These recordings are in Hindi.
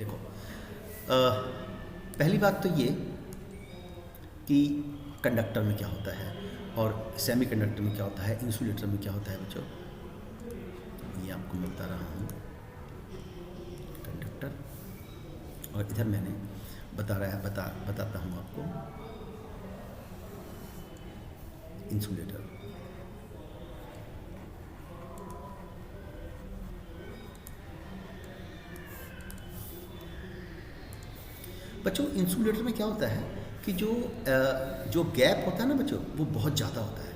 देखो, पहली बात तो ये कि कंडक्टर में क्या होता है और सेमी कंडक्टर में क्या होता है, इंसुलेटर में क्या होता है बच्चों। ये आपको मैं बता रहा हूँ कंडक्टर, और इधर मैंने बताता हूँ आपको इंसुलेटर। बच्चों, इंसुलेटर में क्या होता है कि जो गैप होता है ना बच्चों, वो बहुत ज़्यादा होता है।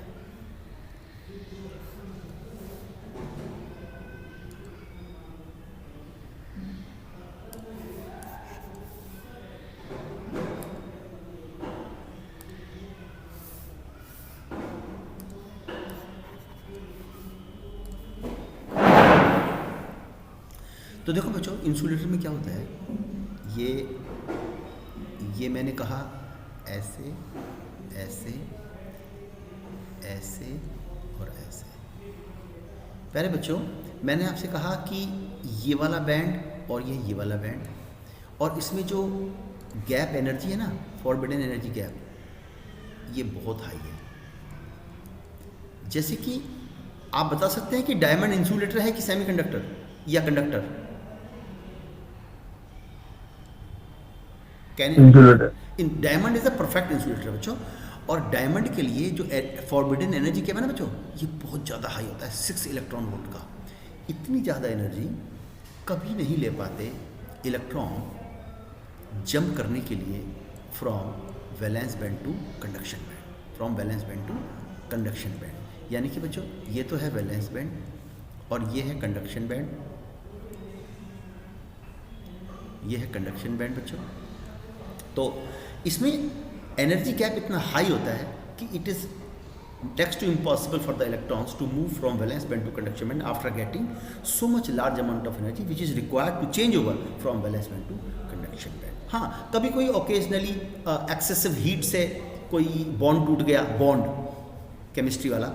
तो देखो बच्चों, इंसुलेटर में क्या होता है, ये मैंने कहा ऐसे ऐसे ऐसे और ऐसे। पहले बच्चों मैंने आपसे कहा कि ये वाला बैंड और ये वाला बैंड, और इसमें जो गैप एनर्जी है ना, फॉरबिडन एनर्जी गैप, ये बहुत हाई है। जैसे कि आप बता सकते हैं कि डायमंड इंसुलेटर है कि सेमीकंडक्टर या conductor. Insulator. In diamond is a perfect insulator बच्चों। और डायमंड के लिए जो फॉरबिडन एनर्जी क्या है ना बच्चों, ये बहुत ज़्यादा हाई होता है, 6 इलेक्ट्रॉन वोल्ट का। इतनी ज़्यादा एनर्जी कभी नहीं ले पाते इलेक्ट्रॉन जंप करने के लिए from valence band to conduction band, from valence band to conduction band. यानी कि बच्चों ये तो है वैलेंस बैंड और ये है कंडक्शन बैंड, ये है कंडक्शन बैंड बच्चों। तो इसमें एनर्जी गैप इतना हाई होता है कि it is next to impossible for the electrons to move from valence band to conduction band after getting so much large amount of energy which is required to change over from valence band to conduction band. हाँ, कभी कोई ओकेजनली एक्सेसिव हीट से कोई बॉन्ड टूट गया, बॉन्ड केमिस्ट्री वाला,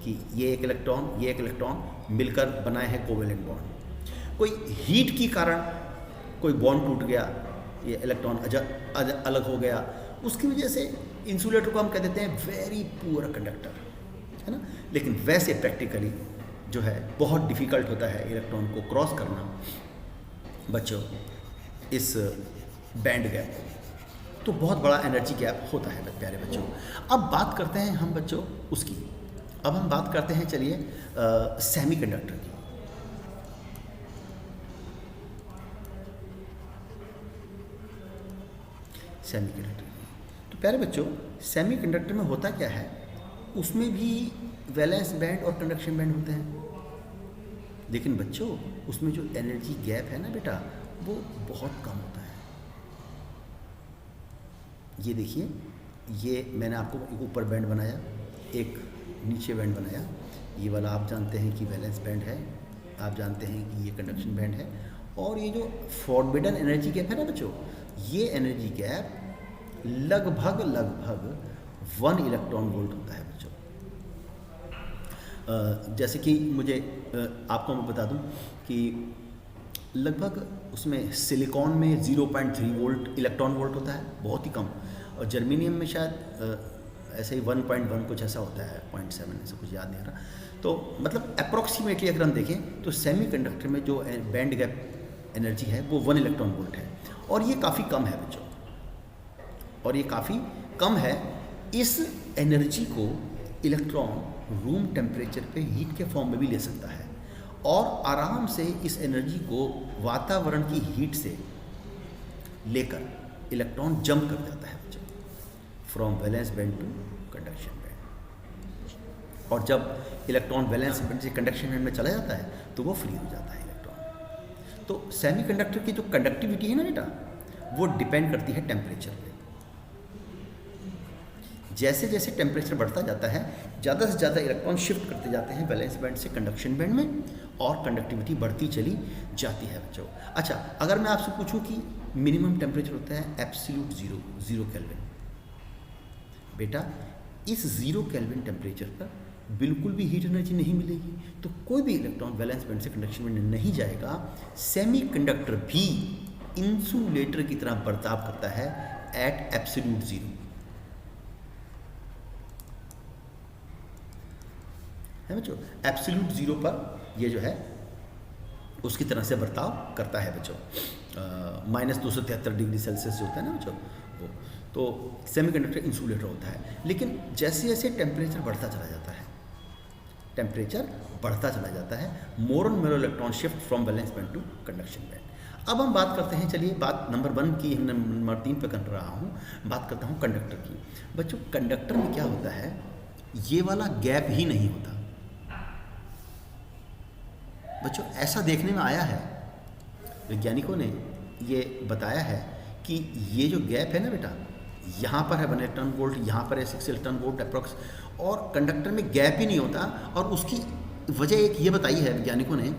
कि ये एक इलेक्ट्रॉन मिलकर बनाए हैं कोवेलेंट बॉन्ड। कोई हीट के कारण कोई बॉन्ड टूट गया, ये इलेक्ट्रॉन अलग हो गया, उसकी वजह से इंसुलेटर को हम कह देते हैं वेरी पुअर कंडक्टर, है ना। लेकिन वैसे प्रैक्टिकली जो है बहुत डिफ़िकल्ट होता है इलेक्ट्रॉन को क्रॉस करना बच्चों इस बैंड गैप को। तो बहुत बड़ा एनर्जी गैप होता है प्यारे बच्चों। अब बात करते हैं हम बच्चों उसकी, अब हम बात करते हैं चलिए सेमी कंडक्टर की। सेमी कंडक्टर, तो प्यारे बच्चों सेमी कंडक्टर में होता क्या है, उसमें भी वैलेंस बैंड और कंडक्शन बैंड होते हैं, लेकिन बच्चों उसमें जो एनर्जी गैप है ना बेटा, वो बहुत कम होता है। ये देखिए, ये मैंने आपको एक ऊपर बैंड बनाया, एक नीचे बैंड बनाया। ये वाला आप जानते हैं कि वैलेंस बैंड है, आप जानते हैं कि ये कंडक्शन बैंड है। और ये जो फॉरबिडन एनर्जी गैप है ना बच्चों, ये एनर्जी गैप लगभग 1 इलेक्ट्रॉन वोल्ट होता है बच्चों। जैसे कि मुझे आपको मैं बता दूं कि लगभग उसमें सिलिकॉन में 0.3 वोल्ट इलेक्ट्रॉन वोल्ट होता है, बहुत ही कम। और जर्मेनियम में शायद ऐसे ही 1.1 कुछ ऐसा होता है, 0.7 ऐसा कुछ याद नहीं आ रहा। तो मतलब अप्रोक्सीमेटली अगर हम देखें तो सेमी कंडक्टर में जो बैंड गैप एनर्जी है वो 1 इलेक्ट्रॉन वोल्ट है, और ये काफ़ी कम है बच्चों, और ये काफ़ी कम है। इस एनर्जी को इलेक्ट्रॉन रूम टेम्परेचर पे हीट के फॉर्म में भी ले सकता है, और आराम से इस एनर्जी को वातावरण की हीट से लेकर इलेक्ट्रॉन जंप कर जाता है बच्चों from valence band to conduction band. और जब इलेक्ट्रॉन वैलेंस बैंड से कंडक्शन बैंड में चला जाता है तो वो फ्री हो जाता है इलेक्ट्रॉन। तो सेमीकंडक्टर की जो कंडक्टिविटी है ना बेटा, वो डिपेंड करती है टेम्परेचर पे। जैसे जैसे टेम्परेचर बढ़ता जाता है, ज़्यादा से ज़्यादा इलेक्ट्रॉन शिफ्ट करते जाते हैं वैलेंस बैंड से कंडक्शन बैंड में, और कंडक्टिविटी बढ़ती चली जाती है बच्चों। अच्छा, अगर मैं आपसे पूछूं कि मिनिमम टेम्परेचर होता है एब्सोल्यूट जीरो केल्विन, बेटा इस 0 केल्विन टेम्परेचर पर बिल्कुल भी हीट एनर्जी नहीं मिलेगी, तो कोई भी इलेक्ट्रॉन वैलेंस बैंड से कंडक्शन बैंड में नहीं जाएगा। सेमी कंडक्टर भी इंसुलेटर की तरह बर्ताव करता है एट एब्सोल्यूट जीरो, है बच्चों। एब्सोल्यूट जीरो पर ये जो है उसकी तरह से बर्ताव करता है बच्चों। -273 डिग्री सेल्सियस जो होता है ना बच्चों वो, तो सेमीकंडक्टर इंसुलेटर होता है। लेकिन जैसे जैसे टेम्परेचर बढ़ता चला जाता है, more and more electron shift from valence band to conduction band. अब हम बात करते हैं, चलिए बात नंबर 1 की, नंबर 3 पे कर रहा हूँ, बात करता हूँ कंडक्टर की। बच्चों कंडक्टर में क्या होता है, ये वाला गैप ही नहीं होता बच्चों। ऐसा देखने में आया है, वैज्ञानिकों ने ये बताया है कि ये जो गैप है ना बेटा, यहाँ पर है 1 इलेक्ट्रॉन वोल्ट, यहाँ पर है 6 इलेक्ट्रॉन वोल्ट अप्रॉक्स, और कंडक्टर में गैप ही नहीं होता। और उसकी वजह एक ये बताई है वैज्ञानिकों ने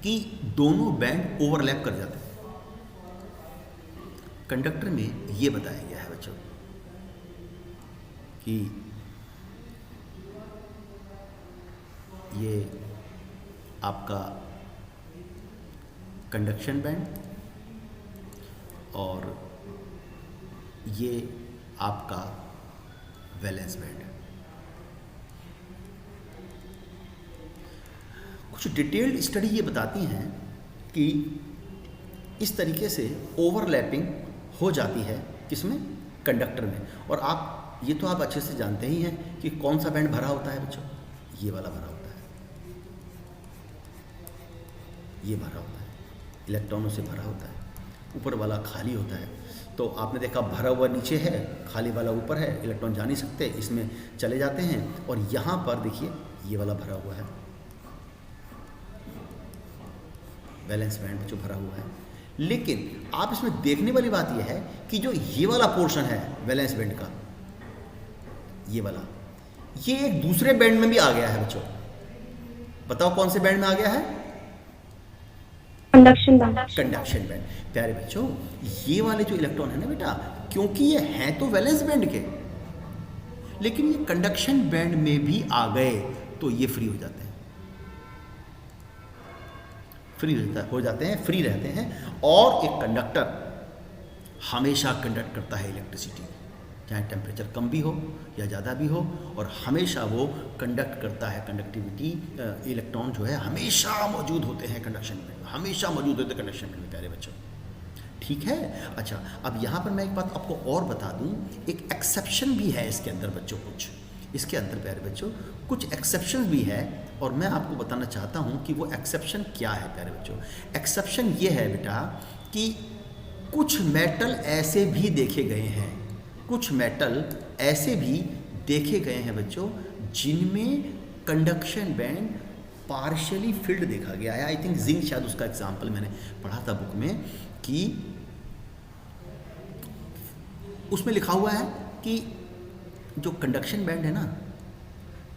कि दोनों बैंड ओवरलैप कर जाते हैं। कंडक्टर में ये बताया गया है बच्चों कि ये आपका कंडक्शन बैंड और ये आपका वैलेंस बैंड। कुछ डिटेल्ड स्टडी ये बताती हैं कि इस तरीके से ओवरलैपिंग हो जाती है किसमें, कंडक्टर में। और आप ये तो आप अच्छे से जानते ही हैं कि कौन सा बैंड भरा होता है बच्चों, ये वाला भरा होता है, ये भरा होता है, इलेक्ट्रॉनों से भरा होता है, ऊपर वाला खाली होता है। तो आपने देखा भरा हुआ नीचे है, खाली वाला ऊपर है, इलेक्ट्रॉन जा नहीं सकते, इसमें चले जाते हैं। और यहाँ पर देखिए ये वाला भरा हुआ है, वैलेंस बैंड जो भरा हुआ है। लेकिन आप इसमें देखने वाली बात यह है कि जो ये वाला पोर्शन है वैलेंस बैंड का, ये वाला, ये एक दूसरे बैंड में भी आ गया है बच्चों। बताओ कौन से बैंड में आ गया है, कंडक्शन बैंड। Conduction band. प्यारे बच्चों ये वाले जो इलेक्ट्रॉन है ना बेटा, क्योंकि ये हैं तो वैलेंस बैंड के, लेकिन ये कंडक्शन बैंड में भी आ गए तो ये फ्री हो जाते हैं, फ्री हो जाते हैं, फ्री रहते हैं। और एक कंडक्टर हमेशा कंडक्ट करता है इलेक्ट्रिसिटी, चाहे टेम्परेचर कम भी हो या ज़्यादा भी हो, और हमेशा वो कंडक्ट करता है। कंडक्टिविटी, इलेक्ट्रॉन जो है हमेशा मौजूद होते हैं कंडक्शन में, हमेशा मौजूद होते हैं कंडक्शन में प्यारे बच्चों, ठीक है। अच्छा अब यहाँ पर मैं एक बात आपको और बता दूँ, एक एक्सेप्शन भी है इसके अंदर बच्चों, कुछ इसके अंदर प्यारे बच्चों कुछ एक्सेप्शन भी है, और मैं आपको बताना चाहता हूँ कि वो एक्सेप्शन क्या है प्यारे बच्चों। एक्सेप्शन ये है बेटा कि कुछ मेटल ऐसे भी देखे गए हैं, कुछ मेटल ऐसे भी देखे गए हैं बच्चों जिनमें कंडक्शन बैंड पार्शियली फिल्ड देखा गया है। आई थिंक जिंक शायद उसका एग्जाम्पल मैंने पढ़ा था बुक में, कि उसमें लिखा हुआ है कि जो कंडक्शन बैंड है ना,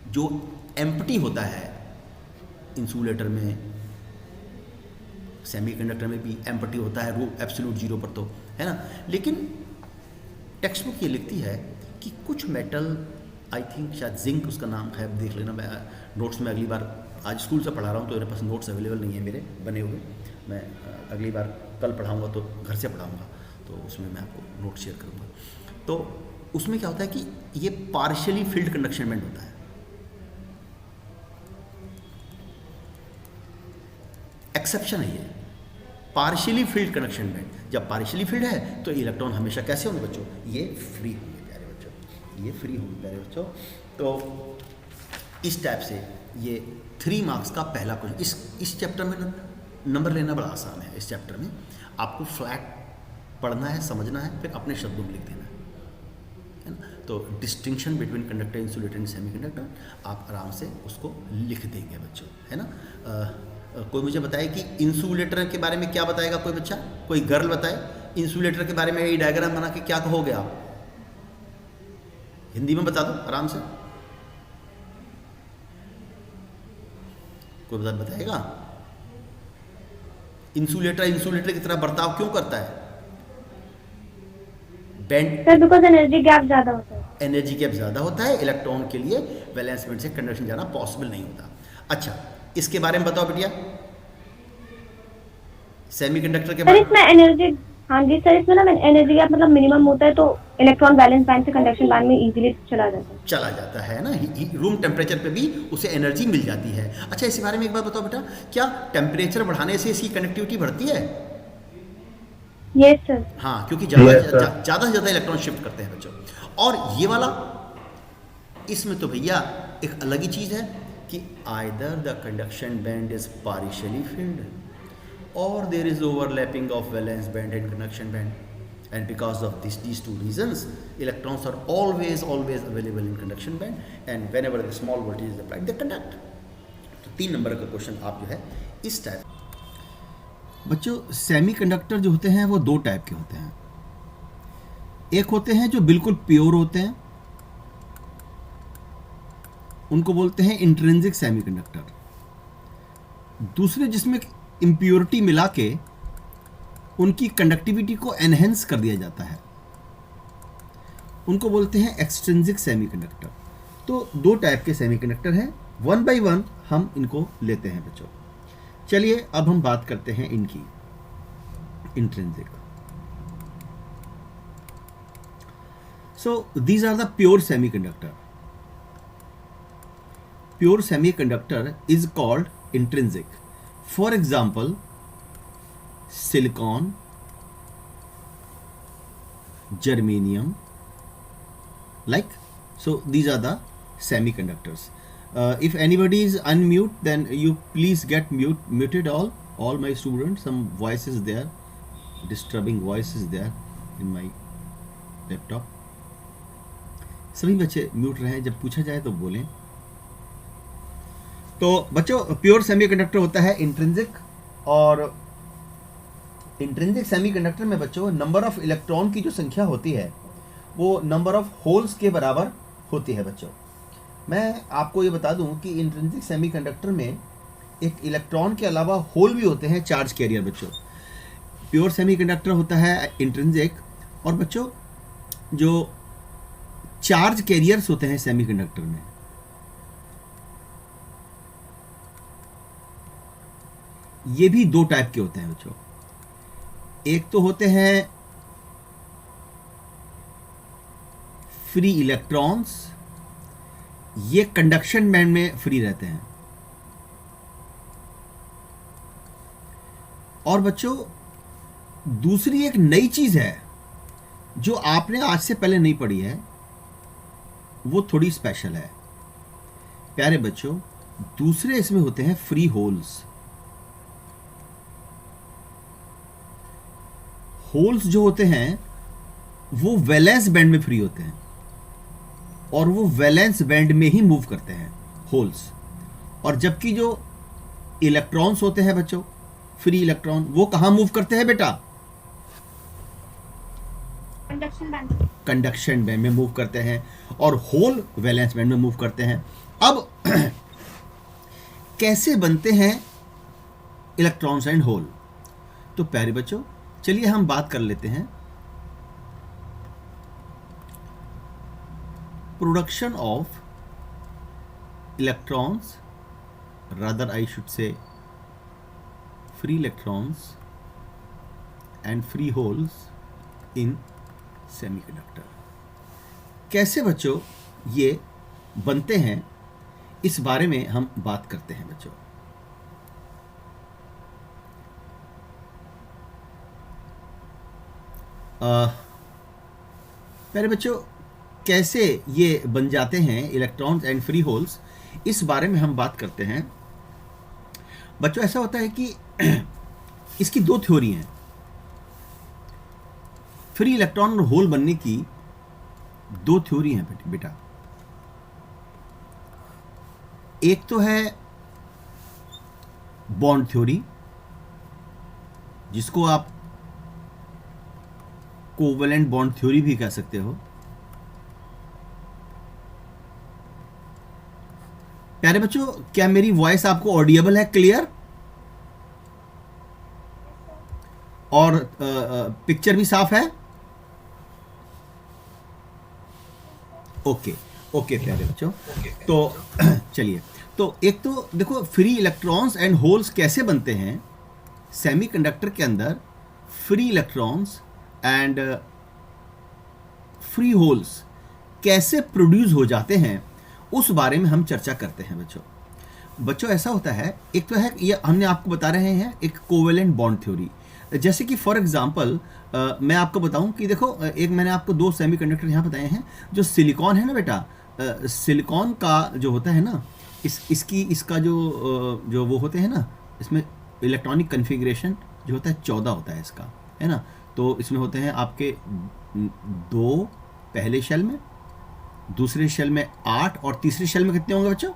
जो एम्प्टी होता है इंसुलेटर में, सेमीकंडक्टर में भी एम्प्टी होता है, रो एब्सोल्यूट जीरो पर तो है ना। लेकिन टेक्स्ट बुक ये लिखती है कि कुछ मेटल, आई थिंक शायद जिंक उसका नाम है, देख लेना, मैं नोट्स में अगली बार, आज स्कूल से पढ़ा रहा हूँ तो मेरे पास नोट्स अवेलेबल नहीं है मेरे बने हुए, मैं अगली बार कल पढ़ाऊँगा तो घर से पढ़ाऊँगा, तो उसमें मैं आपको नोट शेयर करूँगा। तो उसमें क्या होता है कि ये पार्शियली फिल्ड कंडक्शन बैंड होता है, एक्सेप्शन है ये, पार्शियली फिल्ड कंडक्शन बैंड। जब पार्शियली फिल्ड है तो इलेक्ट्रॉन हमेशा कैसे होंगे बच्चों, ये फ्री होंगे प्यारे बच्चों, ये फ्री होंगे प्यारे बच्चों। तो इस टाइप से ये 3 मार्क्स का पहला क्वेश्चन। इस चैप्टर में नंबर लेना बड़ा आसान है। इस चैप्टर में आपको फ्लैट पढ़ना है, समझना है, फिर अपने शब्दों में लिख देना है ना। तो distinction between conductor, insulator and semiconductor आप आराम से उसको लिख देंगे बच्चों, है ना। कोई मुझे बताए कि इंसुलेटर के बारे में क्या बताएगा कोई बच्चा, कोई गर्ल बताए इंसुलेटर के बारे में, ये डायग्राम बना के क्या कहोगे आप, हिंदी में बता दो आराम से, कोई बताएगा इंसुलेटर की तरह बर्ताव क्यों करता है, बैंड, बिकॉज एनर्जी गैप ज्यादा होता है, एनर्जी गैप ज़्यादा होता है, इलेक्ट्रॉन के लिए वैलेंस बैंड से कंडक्शन जाना पॉसिबल नहीं होता। अच्छा इसके बारे में बताओ बिटिया, सेमीकंडक्टर के सर इसमें एनर्जी, हाँ जी सर, इसमें ना एनर्जी गैप मतलब मिनिमम होता है तो इलेक्ट्रॉन वैलेंस बैंड से कंडक्शन बैंड में इजीली चला जाता है। चला जाता है ना, रूम टेम्परेचर पे भी उसे एनर्जी मिल जाती है। अच्छा, इसी बारे में एक बात बताओ बेटा, क्या टेम्परेचर बढ़ाने से इसकी कनेक्टिविटी बढ़ती है? Yes sir. हाँ, क्योंकि ज़्यादा से ज़्यादा इलेक्ट्रॉन शिफ्ट करते हैं बच्चों। और ये वाला, इसमें तो भैया एक अलग ही चीज़ है कि either the conduction band is partially field or there is overlapping of valence band and conduction band, and because of these two reasons electrons are always available in conduction band and whenever the small voltage is applied they conduct. तो 3 नंबर का क्वेश्चन आप जो है इस टाइप। बच्चों सेमीकंडक्टर जो होते हैं वो 2 टाइप के होते हैं। एक होते हैं जो बिल्कुल प्योर होते हैं, उनको बोलते हैं इंट्रिंसिक सेमीकंडक्टर। दूसरे जिसमें इम्प्योरिटी मिला के उनकी कंडक्टिविटी को एनहेंस कर दिया जाता है, उनको बोलते हैं एक्सट्रिंसिक सेमीकंडक्टर। तो 2 टाइप के सेमीकंडक्टर हैं, 1 बाय 1 हम इनको लेते हैं बच्चों। चलिए अब हम बात करते हैं इनकी intrinsic. So these are the pure semiconductor. Pure semiconductor is called intrinsic. For example, silicon, germanium, like so these are the semiconductors. If anybody is unmute, then you please get muted all my students. Some voices there, disturbing voices there in my laptop. सभी बच्चे म्यूट रहे, जब पूछा जाए तो बोलें। तो बच्चों प्योर सेमीकंडक्टर होता है इंट्रिंसिक, और इंट्रिंसिक सेमीकंडक्टर में बच्चों नंबर ऑफ इलेक्ट्रॉन की जो संख्या होती है वो नंबर ऑफ होल्स के बराबर होती है बच्चों। मैं आपको ये बता दूं कि इंट्रिंसिक सेमीकंडक्टर में एक इलेक्ट्रॉन के अलावा होल भी होते हैं, चार्ज कैरियर बच्चों। प्योर सेमीकंडक्टर होता है इंट्रिंसिक, और बच्चों जो चार्ज कैरियर्स होते हैं सेमीकंडक्टर में, ये भी 2 टाइप के होते हैं बच्चों। एक तो होते हैं फ्री इलेक्ट्रॉन्स, ये कंडक्शन बैंड में फ्री रहते हैं। और बच्चों दूसरी एक नई चीज है जो आपने आज से पहले नहीं पढ़ी है, वो थोड़ी स्पेशल है प्यारे बच्चों। दूसरे इसमें होते हैं फ्री होल्स। होल्स जो होते हैं वो वैलेंस बैंड में फ्री होते हैं, और वो वैलेंस बैंड में ही मूव करते हैं होल्स। और जबकि जो इलेक्ट्रॉन्स होते हैं बच्चों, फ्री इलेक्ट्रॉन, वो कहां मूव करते हैं बेटा? कंडक्शन बैंड में मूव करते हैं, और होल वैलेंस बैंड में मूव करते हैं। अब कैसे बनते हैं इलेक्ट्रॉन्स एंड होल? तो प्यारे बच्चों चलिए हम बात कर लेते हैं production of electrons, rather I should say free electrons and free holes in semiconductor. कैसे बच्चों ये बनते हैं, इस बारे में हम बात करते हैं बच्चों। पहले बच्चों कैसे ये बन जाते हैं इलेक्ट्रॉन्स एंड फ्री होल्स, इस बारे में हम बात करते हैं बच्चों। ऐसा होता है कि इसकी 2 थ्योरी हैं। फ्री इलेक्ट्रॉन और होल बनने की 2 थ्योरी हैं बेटा। एक तो है बॉन्ड थ्योरी, जिसको आप कोवैलेंट बॉन्ड थ्योरी भी कह सकते हो। प्यारे बच्चों क्या मेरी वॉइस आपको ऑडिएबल है, क्लियर? और पिक्चर भी साफ है? ओके ओके प्यारे बच्चों, तो चलिए, तो एक तो देखो फ्री इलेक्ट्रॉन्स एंड होल्स कैसे बनते हैं, सेमीकंडक्टर के अंदर free electrons and free holes कैसे प्रोड्यूस हो जाते हैं उस बारे में हम चर्चा करते हैं बच्चों ऐसा होता है, एक तो है ये हमने आपको बता रहे हैं एक कोवेलेंट बॉन्ड थ्योरी। जैसे कि फॉर एग्जांपल मैं आपको बताऊं कि देखो, एक मैंने आपको दो सेमीकंडक्टर यहाँ बताए हैं। जो सिलिकॉन है ना बेटा, सिलिकॉन का जो होता है ना, इसका जो वो होते हैं ना, इसमें इलेक्ट्रॉनिक कन्फिग्रेशन जो होता है 14 होता है इसका, है ना। तो इसमें होते हैं आपके 2 पहले शेल में, दूसरे शेल में 8 और तीसरे शेल में कितने होंगे बच्चों?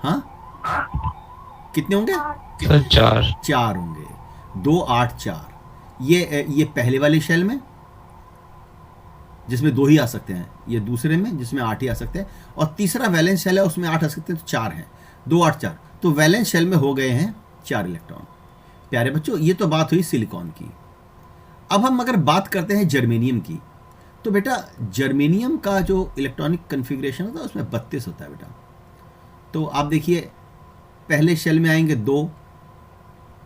हाँ, कितने होंगे? 4 होंगे। 2 8 4। ये पहले वाले शेल में जिसमें 2 ही आ सकते हैं, ये दूसरे में जिसमें 8 ही आ सकते हैं, और तीसरा वैलेंस शेल है उसमें 8 आ सकते हैं, तो 4 हैं। 2 8 4, तो वैलेंस शेल में हो गए हैं 4 इलेक्ट्रॉन। प्यारे बच्चों, ये तो बात हुई सिलिकॉन की। अब हम अगर बात करते हैं जर्मेनियम की, तो बेटा जर्मेनियम का जो इलेक्ट्रॉनिक कन्फिग्रेशन होता है उसमें 32 होता है बेटा। तो आप देखिए, पहले शेल में आएंगे 2,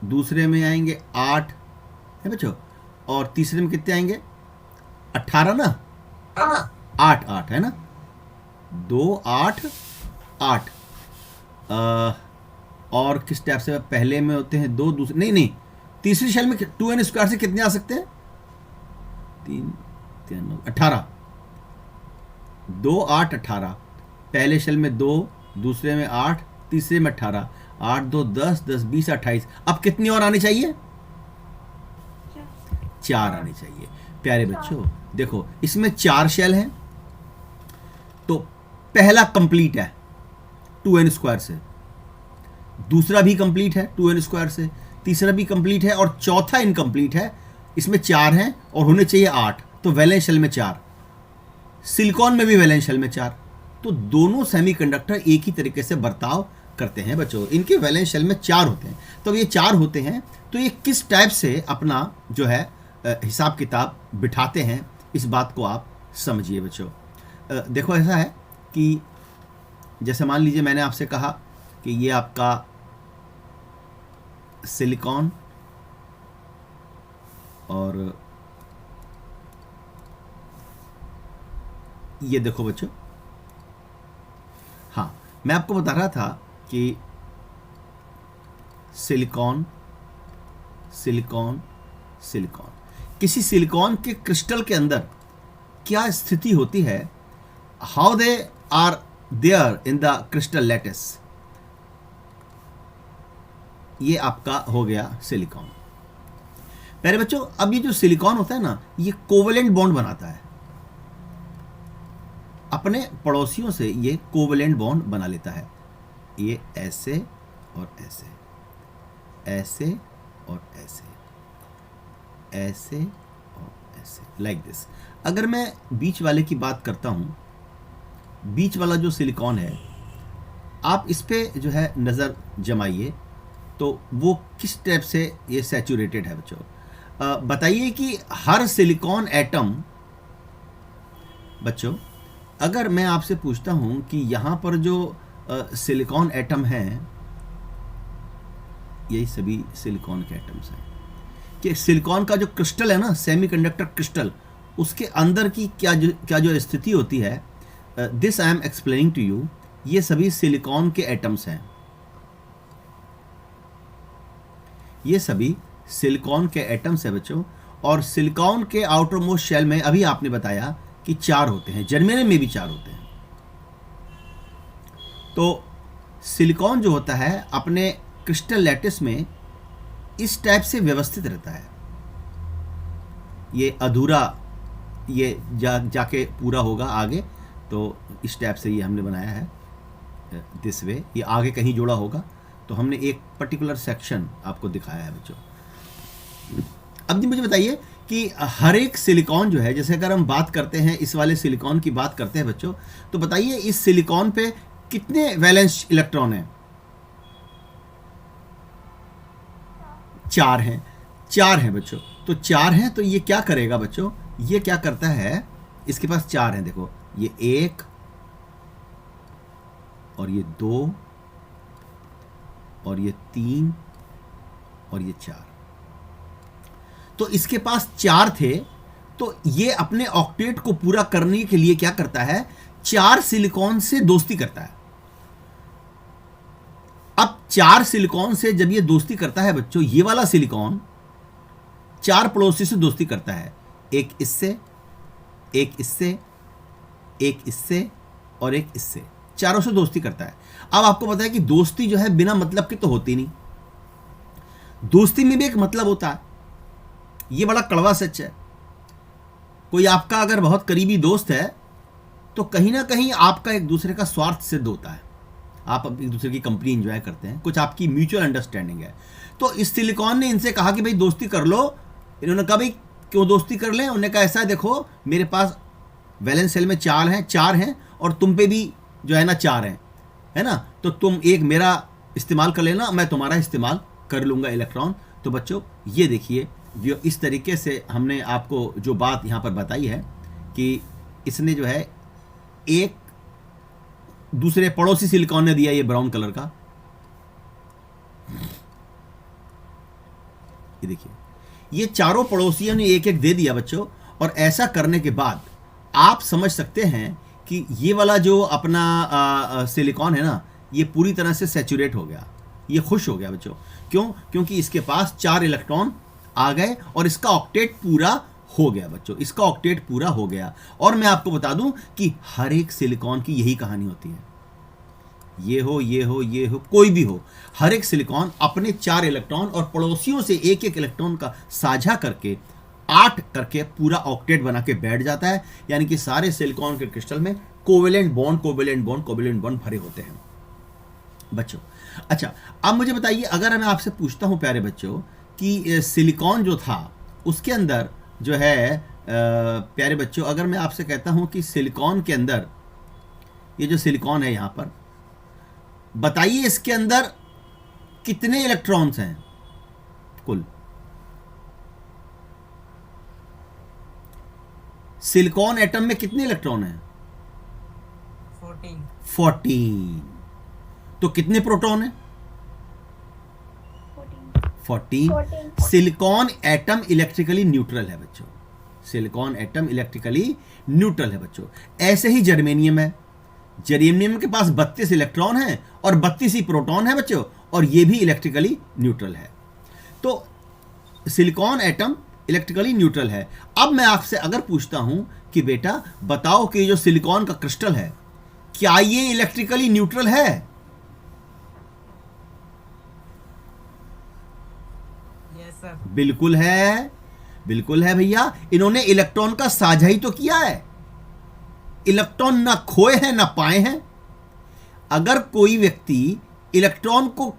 दूसरे में आएंगे 8 है बच्चों, और तीसरे में कितने आएंगे? 18 ना, 8 है ना। 2 8 8। और किस टाइप से? पहले में होते हैं 2, दूसरे नहीं, तीसरी शेल में 2n स्क्वायर से कितने आ सकते हैं? 3 3 18। 2 8 18। पहले शेल में 2, दूसरे में 8, तीसरे में 18। 8 2 10 10 20 28। अब कितनी और आनी चाहिए? 4 आनी चाहिए। प्यारे बच्चों देखो, इसमें 4 शेल हैं, तो पहला कंप्लीट है 2n स्क्वायर से, दूसरा भी कंप्लीट है 2n स्क्वायर से, तीसरा भी कंप्लीट है, और चौथा इनकम्प्लीट है। इसमें 4 हैं और होने चाहिए 8, तो वैलेंस शेल में 4। सिलिकॉन में भी वैलेंस शेल में 4। तो दोनों सेमीकंडक्टर एक ही तरीके से बर्ताव करते हैं बच्चों, इनके वैलेंस शेल में 4 होते हैं। तो ये 4 होते हैं, तो ये किस टाइप से अपना जो है हिसाब किताब बिठाते हैं, इस बात को आप समझिए बच्चों। देखो ऐसा है कि जैसे मान लीजिए मैंने आपसे कहा कि ये आपका सिलिकॉन और ये देखो बच्चों, हाँ मैं आपको बता रहा था कि सिलिकॉन सिलिकॉन सिलिकॉन, किसी सिलिकॉन के क्रिस्टल के अंदर क्या स्थिति होती है, how they are there in the crystal lattice. ये आपका हो गया सिलिकॉन। पहले बच्चों, अब ये जो सिलिकॉन होता है ना, ये कोवेलेंट बॉन्ड बनाता है, अपने पड़ोसियों से ये कोवेलेंट बॉन्ड बना लेता है। ये ऐसे और ऐसे, ऐसे और ऐसे, ऐसे और ऐसे, लाइक दिस। अगर मैं बीच वाले की बात करता हूं, बीच वाला जो सिलिकॉन है, आप इस पे जो है नज़र जमाइए, तो वो किस टाइप से ये सैचुरेटेड है बच्चों। बताइए कि हर सिलिकॉन एटम, बच्चों अगर मैं आपसे पूछता हूं कि यहाँ पर जो सिलिकॉन एटम हैं, यही सभी सिलिकॉन के एटम्स हैं, कि सिलिकॉन का जो क्रिस्टल है ना, सेमीकंडक्टर क्रिस्टल, उसके अंदर की क्या जो स्थिति होती है, this I am explaining to you. ये सभी सिलिकॉन के एटम्स हैं, ये सभी सिलिकॉन के एटम्स है बच्चों। और सिलिकॉन के आउटर मोस्ट शेल में अभी आपने बताया कि 4 होते हैं, जर्मेनियम में भी 4 होते हैं। तो सिलिकॉन जो होता है अपने क्रिस्टल लैटिस में इस टाइप से व्यवस्थित रहता है। ये अधूरा, ये जाके पूरा होगा आगे, तो इस टाइप से ये हमने बनाया है, दिस वे। ये आगे कहीं जुड़ा होगा, तो हमने एक पर्टिकुलर सेक्शन आपको दिखाया है बच्चों। अब जी मुझे बताइए कि हर एक सिलिकॉन जो है, जैसे अगर हम बात करते हैं इस वाले सिलिकॉन की बात करते हैं बच्चों, तो बताइए इस सिलिकॉन पे कितने वैलेंस इलेक्ट्रॉन हैं? 4 हैं। 4 हैं बच्चों, तो 4 हैं, तो ये क्या करेगा बच्चों, ये क्या करता है, इसके पास 4 हैं, देखो ये 1 और ये 2 और ये 3 और ये 4। तो इसके पास 4 थे, तो ये अपने ऑक्टेट को पूरा करने के लिए क्या करता है, 4 सिलिकॉन से दोस्ती करता है। अब 4 सिलिकॉन से जब ये दोस्ती करता है बच्चों, ये वाला सिलिकॉन 4 पड़ोसी से दोस्ती करता है, एक इससे, एक इससे, एक इससे और एक इससे, चारों से दोस्ती करता है। अब आपको पता है कि दोस्ती जो है बिना मतलब की तो होती नहीं, दोस्ती में भी एक मतलब होता है। ये बड़ा कड़वा सच है। कोई आपका अगर बहुत करीबी दोस्त है तो कहीं ना कहीं आपका एक दूसरे का स्वार्थ सिद्ध होता है, आप एक दूसरे की कंपनी एंजॉय करते हैं, कुछ आपकी म्यूचुअल अंडरस्टैंडिंग है। तो इस सिलिकॉन ने इनसे कहा कि भाई दोस्ती कर लो। इन्होंने कहा भाई क्यों दोस्ती कर लें, उन्होंने कहा ऐसा है, देखो मेरे पास वैलेंस शेल में 4 हैं और तुम पे भी जो है ना 4 हैं, है ना, तो तुम एक मेरा इस्तेमाल कर लेना, मैं तुम्हारा इस्तेमाल कर लूँगा इलेक्ट्रॉन। तो बच्चों ये देखिए, जो इस तरीके से हमने आपको जो बात यहाँ पर बताई है कि इसने जो है एक दूसरे पड़ोसी सिलिकॉन ने दिया ये ब्राउन कलर का, ये देखिए, ये चारों पड़ोसियों ने एक एक दे दिया बच्चों। और ऐसा करने के बाद आप समझ सकते हैं कि ये वाला जो अपना सिलिकॉन है ना, ये पूरी तरह से सैचुरेट हो गया, ये खुश हो गया बच्चों। क्यों? क्योंकि इसके पास 4 इलेक्ट्रॉन आ गए और इसका ऑक्टेट पूरा हो गया बच्चों, इसका ऑक्टेट पूरा हो गया। और मैं आपको बता दूं कि हर एक सिलिकॉन की यही कहानी होती है, ये हो, ये हो, ये हो, कोई भी हो, हर एक सिलिकॉन अपने 4 इलेक्ट्रॉन और पड़ोसियों से एक एक इलेक्ट्रॉन का साझा करके 8 करके पूरा ऑक्टेट बना के बैठ जाता है। यानी कि सारे सिलिकॉन के क्रिस्टल में covalent bond, covalent bond, covalent bond भरे होते हैं बच्चों। अच्छा, अब मुझे बताइए, अगर मैं आपसे पूछता हूं प्यारे बच्चों कि सिलिकॉन जो था उसके अंदर जो है प्यारे बच्चों, अगर मैं आपसे कहता हूं कि सिलिकॉन के अंदर, ये जो सिलिकॉन है यहां पर, बताइए इसके अंदर कितने इलेक्ट्रॉन्स हैं कुल? सिलिकॉन एटम में कितने इलेक्ट्रॉन हैं? 14। तो कितने प्रोटॉन हैं? 14। सिलिकॉन एटम इलेक्ट्रिकली न्यूट्रल है बच्चों, सिलिकॉन एटम इलेक्ट्रिकली न्यूट्रल है बच्चों। ऐसे ही जर्मेनियम है, जर्मेनियम के पास 32 इलेक्ट्रॉन हैं और 32 ही प्रोटॉन है बच्चों, और ये भी इलेक्ट्रिकली न्यूट्रल है। तो सिलिकॉन एटम इलेक्ट्रिकली न्यूट्रल है। अब मैं आपसे अगर पूछता हूं कि बेटा बताओ कि जो सिलिकॉन का क्रिस्टल है, क्या ये इलेक्ट्रिकली न्यूट्रल है? Yes sir. बिल्कुल है, बिल्कुल है भैया। इन्होंने इलेक्ट्रॉन का साझा ही तो किया है, इलेक्ट्रॉन ना खोए हैं ना पाए हैं। अगर कोई व्यक्ति इलेक्ट्रॉन को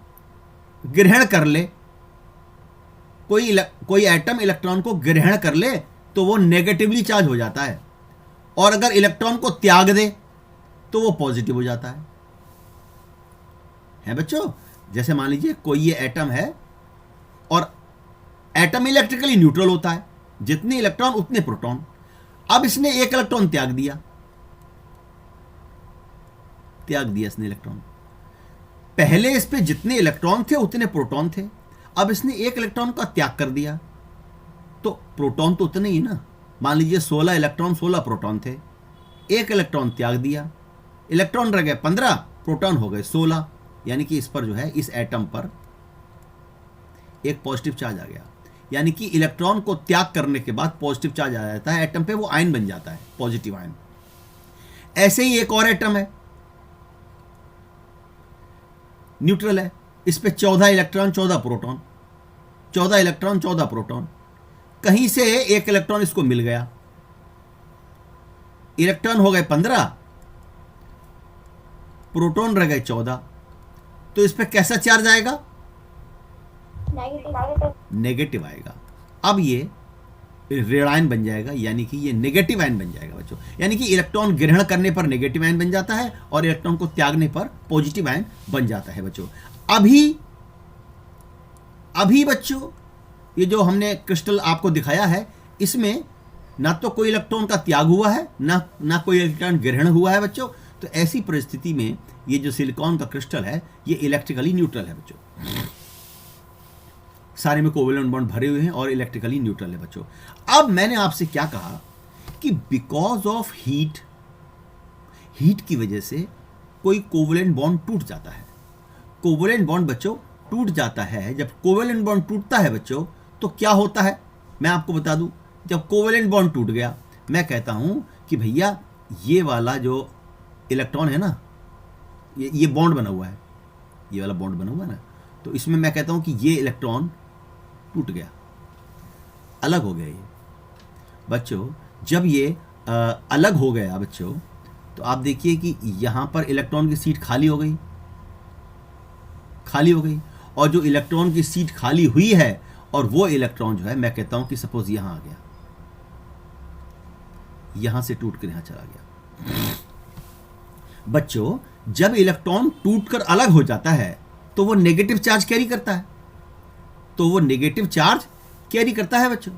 ग्रहण कर ले, कोई एटम इलेक्ट्रॉन को ग्रहण कर ले तो वो नेगेटिवली चार्ज हो जाता है, और अगर इलेक्ट्रॉन को त्याग दे तो वो पॉजिटिव हो जाता है बच्चों। जैसे मान लीजिए कोई ये एटम है और एटम इलेक्ट्रिकली न्यूट्रल होता है, जितने इलेक्ट्रॉन उतने प्रोटॉन। अब इसने एक इलेक्ट्रॉन त्याग दिया इसने इलेक्ट्रॉन। पहले इस पे जितने इलेक्ट्रॉन थे उतने प्रोटॉन थे, अब इसने एक इलेक्ट्रॉन का त्याग कर दिया तो प्रोटॉन तो उतने ही ना। मान लीजिए 16 इलेक्ट्रॉन 16 प्रोटॉन थे, एक इलेक्ट्रॉन त्याग दिया, इलेक्ट्रॉन रह गए 15, प्रोटॉन हो गए 16। यानी कि इस पर जो है, इस एटम पर एक पॉजिटिव चार्ज आ गया। यानी कि इलेक्ट्रॉन को त्याग करने के बाद पॉजिटिव चार्ज आ जाता है एटम पे, वो आयन बन जाता है, पॉजिटिव आयन। ऐसे ही एक और एटम है, न्यूट्रल है, इस पे 14 इलेक्ट्रॉन 14 प्रोटॉन, 14 इलेक्ट्रॉन 14 प्रोटॉन। कहीं से एक इलेक्ट्रॉन इसको मिल गया, इलेक्ट्रॉन हो गए 15, प्रोटॉन रह गए 14। तो इस पे कैसा चार्ज आएगा? नेगेटिव आएगा। अब ये ऋणायन बन जाएगा, यानी कि ये नेगेटिव आयन बन जाएगा बच्चों। यानी कि इलेक्ट्रॉन ग्रहण करने पर नेगेटिव आयन बन जाता है और इलेक्ट्रॉन को त्यागने पर पॉजिटिव आयन बन जाता है बच्चों। अभी बच्चों ये जो हमने क्रिस्टल आपको दिखाया है, इसमें ना तो कोई इलेक्ट्रॉन का त्याग हुआ है, ना कोई इलेक्ट्रॉन ग्रहण हुआ है बच्चों। तो ऐसी परिस्थिति में ये जो सिलिकॉन का क्रिस्टल है ये इलेक्ट्रिकली न्यूट्रल है बच्चों, सारे में कोवेलेंट बॉन्ड भरे हुए हैं और इलेक्ट्रिकली न्यूट्रल है बच्चों। अब मैंने आपसे क्या कहा कि बिकॉज ऑफ हीट की वजह से कोई कोवेलेंट बॉन्ड टूट जाता है। कोवेलेंट बॉन्ड बच्चों टूट जाता है। जब कोवेलेंट बॉन्ड टूटता है बच्चों तो क्या होता है मैं आपको बता दूं। जब कोवेलेंट बॉन्ड टूट गया मैं कहता हूं कि भैया ये वाला जो इलेक्ट्रॉन है ना, ये बॉन्ड बना हुआ है, ये वाला बॉन्ड बना हुआ है ना, तो इसमें मैं कहता हूं कि ये इलेक्ट्रॉन टूट गया, अलग हो गया ये बच्चों। जब ये अलग हो गया बच्चों तो आप देखिए कि यहां पर इलेक्ट्रॉन की सीट खाली हो गई, और जो इलेक्ट्रॉन की सीट खाली हुई है और वो इलेक्ट्रॉन जो है मैं कहता हूं कि सपोज यहां आ गया, यहां से टूट कर यहां चला गया बच्चों। जब इलेक्ट्रॉन टूटकर अलग हो जाता है तो वो नेगेटिव चार्ज कैरी करता है, बच्चों।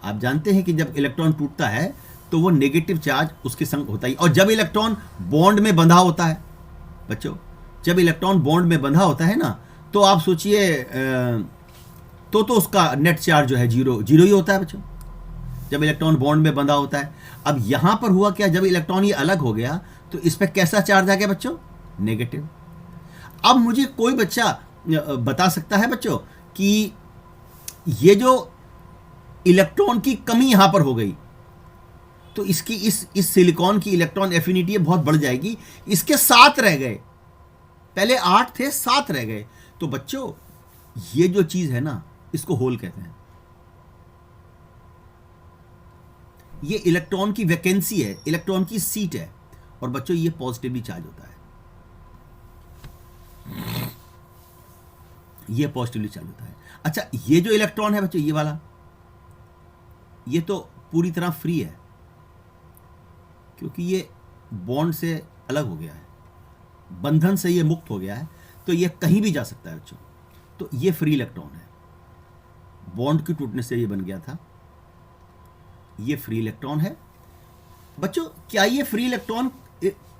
आप जानते हैं कि जब इलेक्ट्रॉन टूटता है तो वो नेगेटिव चार्ज उसके संग होता ही। और जब इलेक्ट्रॉन बॉन्ड में बंधा होता है बच्चों, जब इलेक्ट्रॉन बॉन्ड में बंधा होता है ना, तो आप सोचिए तो उसका नेट चार्ज जो है जीरो ही होता है बच्चों, जब इलेक्ट्रॉन बॉन्ड में बंधा होता है। अब यहां पर हुआ क्या, जब इलेक्ट्रॉन ये अलग हो गया तो इस पर कैसा चार्ज आ गया बच्चों, नेगेटिव। अब मुझे कोई बच्चा बता सकता है बच्चों कि ये जो इलेक्ट्रॉन की कमी यहां पर हो गई तो इसकी इस सिलिकॉन की इलेक्ट्रॉन एफिनिटी बहुत बढ़ जाएगी। इसके 7 रह गए, पहले 8 थे 7 रह गए। तो बच्चों ये जो चीज है ना इसको होल कहते हैं। ये इलेक्ट्रॉन की वैकेंसी है, इलेक्ट्रॉन की सीट है, और बच्चों ये पॉजिटिवली चार्ज होता है, ये पॉजिटिवली चार्ज होता है। अच्छा, ये जो इलेक्ट्रॉन है बच्चों, ये वाला, ये तो पूरी तरह फ्री है क्योंकि ये बॉन्ड से अलग हो गया है, बंधन से ये मुक्त हो गया है, तो ये कहीं भी जा सकता है बच्चों। तो ये फ्री इलेक्ट्रॉन है, बॉन्ड की टूटने से ये बन गया था, ये फ्री इलेक्ट्रॉन है बच्चों। क्या ये फ्री इलेक्ट्रॉन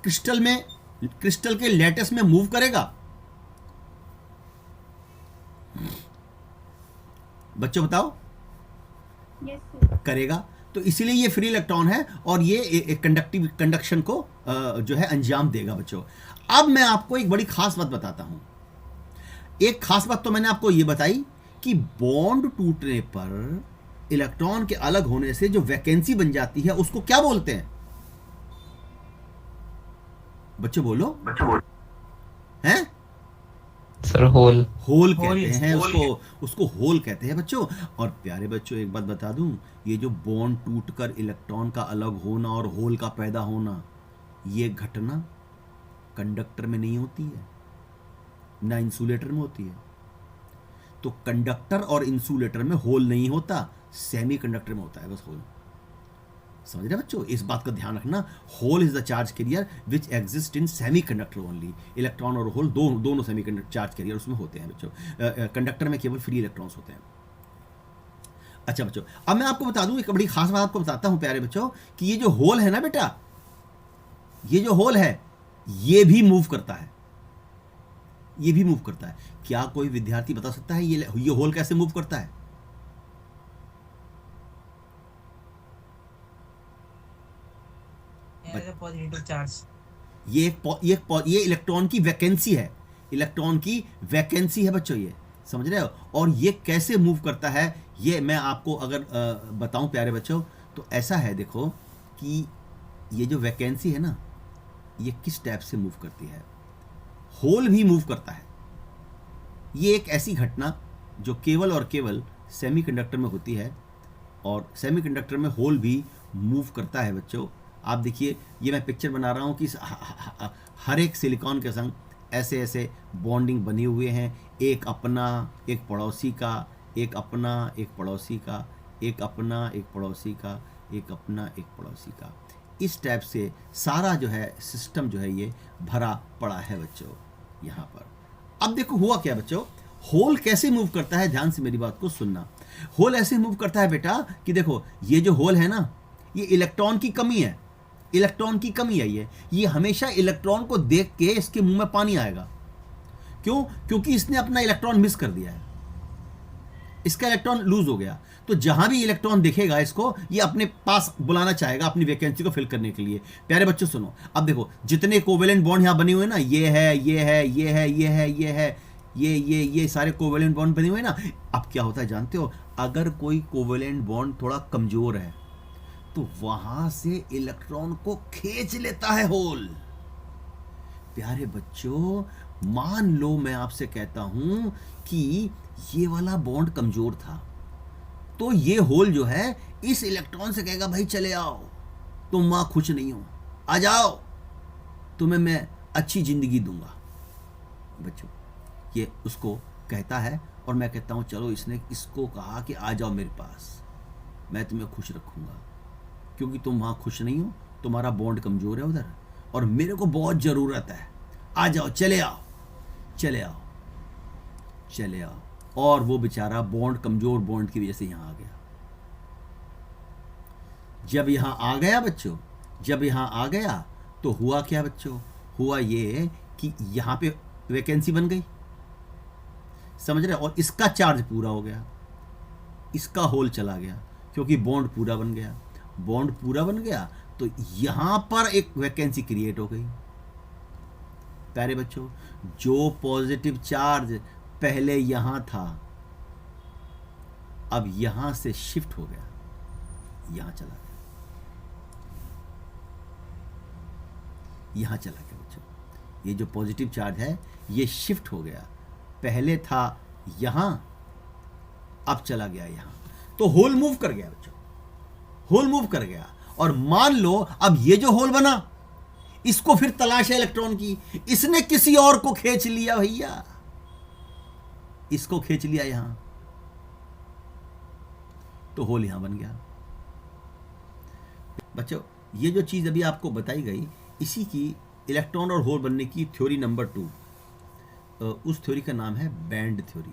क्रिस्टल के लैटिस में मूव करेगा बच्चों, बताओ? यस करेगा। तो इसीलिए ये फ्री इलेक्ट्रॉन है और ये कंडक्शन को जो है अंजाम देगा बच्चों। अब मैं आपको एक बड़ी खास बात बताता हूं। एक खास बात तो मैंने आपको ये बताई कि बॉन्ड टूटने पर इलेक्ट्रॉन के अलग होने से जो वैकेंसी बन जाती है उसको क्या बोलते हैं बच्चों, बोलो हैं सर? होल कहते हैं उसको होल कहते हैं बच्चों। और प्यारे बच्चों एक बात बता दूं, ये जो बॉन्ड टूटकर इलेक्ट्रॉन का अलग होना और होल का पैदा होना, ये घटना कंडक्टर में नहीं होती है, ना इंसुलेटर में होती है। तो कंडक्टर और इंसुलेटर में होल नहीं होता, सेमी कंडक्टर में होता है बस होल। समझ रहे बच्चों? इस बात का ध्यान रखना। Hole is the charge carrier which exist in semiconductor only. Electron और होल दोनों सेमी कंडक्टर चार्ज कैरियर उसमें होते हैं बच्चों। कंडक्टर में केवल फ्री इलेक्ट्रॉन्स होते हैं। अच्छा बच्चों, अब मैं आपको बता दूं, एक बड़ी खास बात आपको बताता हूं प्यारे बच्चों, कि ये जो होल है ना बेटा, ये जो होल है ये भी मूव करता है, ये भी मूव करता है। क्या कोई विद्यार्थी बता सकता है ये होल कैसे मूव करता है? Positive charge. ये इलेक्ट्रॉन की वैकेंसी है, इलेक्ट्रॉन की वैकेंसी है बच्चों, ये समझ रहे हो? और ये कैसे मूव करता है ये मैं आपको अगर बताऊं प्यारे बच्चों, तो ऐसा है, देखो कि ये जो वैकेंसी है ना, ये किस टाइप से मूव करती है। होल भी मूव करता है। ये एक ऐसी घटना जो केवल और केवल सेमीकंडक्टर में होती है, और सेमीकंडक्टर में होल भी मूव करता है बच्चों। आप देखिए, ये मैं पिक्चर बना रहा हूँ कि हर एक सिलिकॉन के संग ऐसे ऐसे बॉन्डिंग बने हुए हैं, एक अपना, एक पड़ोसी का, एक अपना, एक पड़ोसी का, एक अपना, एक पड़ोसी का, एक अपना, एक पड़ोसी का। इस टाइप से सारा जो है सिस्टम जो है ये भरा पड़ा है बच्चों यहाँ पर। अब देखो हुआ क्या बच्चों, होल कैसे मूव करता है, ध्यान से मेरी बात को सुनना। होल ऐसे मूव करता है बेटा कि देखो, ये जो होल है ना, ये इलेक्ट्रॉन की कमी है, इलेक्ट्रॉन की कमी आई है, ये हमेशा इलेक्ट्रॉन को देख के इसके मुंह में पानी आएगा। क्यों? क्योंकि इसने अपना इलेक्ट्रॉन मिस कर दिया है, इसका इलेक्ट्रॉन लूज हो गया। तो जहां भी इलेक्ट्रॉन दिखेगा इसको ये अपने पास बुलाना चाहेगा अपनी वैकेंसी को फिल करने के लिए। प्यारे बच्चों सुनो, अब देखो जितने कोवेलेंट बॉन्ड यहां बने हुए ना, ये है, ये है, ये है, ये है, ये है, ये सारे कोवेलेंट बॉन्ड बने हुए ना। अब क्या होता है जानते हो? अगर कोई कोवेलेंट बॉन्ड थोड़ा कमजोर है तो वहां से इलेक्ट्रॉन को खींच लेता है होल। प्यारे बच्चों, मान लो मैं आपसे कहता हूं कि ये वाला बॉन्ड कमजोर था, तो ये होल जो है इस इलेक्ट्रॉन से कहेगा भाई चले आओ, तुम वहां खुश नहीं हो, आ जाओ, तुम्हें मैं अच्छी जिंदगी दूंगा। बच्चों ये उसको कहता है और मैं कहता हूं चलो, इसने इसको कहा कि आ जाओ मेरे पास, मैं तुम्हें खुश रखूंगा, क्योंकि तुम वहां खुश नहीं हो, तुम्हारा बॉन्ड कमजोर है उधर और मेरे को बहुत जरूरत है, आ जाओ, चले आओ, चले आओ, चले आओ। और वो बेचारा बॉन्ड, कमजोर बॉन्ड की वजह से यहां आ गया। जब यहां आ गया बच्चों, जब यहां आ गया तो हुआ क्या बच्चों? हुआ ये कि यहां पे वैकेंसी बन गई, समझ रहे? और इसका चार्ज पूरा हो गया, इसका होल चला गया, क्योंकि बॉन्ड पूरा बन गया। बॉन्ड पूरा बन गया तो यहां पर एक वैकेंसी क्रिएट हो गई। प्यारे बच्चों, जो पॉजिटिव चार्ज पहले यहां था अब यहां से शिफ्ट हो गया, यहां चला गया, यहां चला गया बच्चों। ये जो पॉजिटिव चार्ज है ये शिफ्ट हो गया, पहले था यहां, अब चला गया यहां। तो होल मूव कर गया बच्चों, होल मूव कर गया। और मान लो अब ये जो होल बना, इसको फिर तलाश है इलेक्ट्रॉन की, इसने किसी और को खींच लिया भैया, इसको खींच लिया यहां, तो होल यहां बन गया। बच्चों ये जो चीज अभी आपको बताई गई, इसी की इलेक्ट्रॉन और होल बनने की थ्योरी नंबर 2, उस थ्योरी का नाम है बैंड थ्योरी।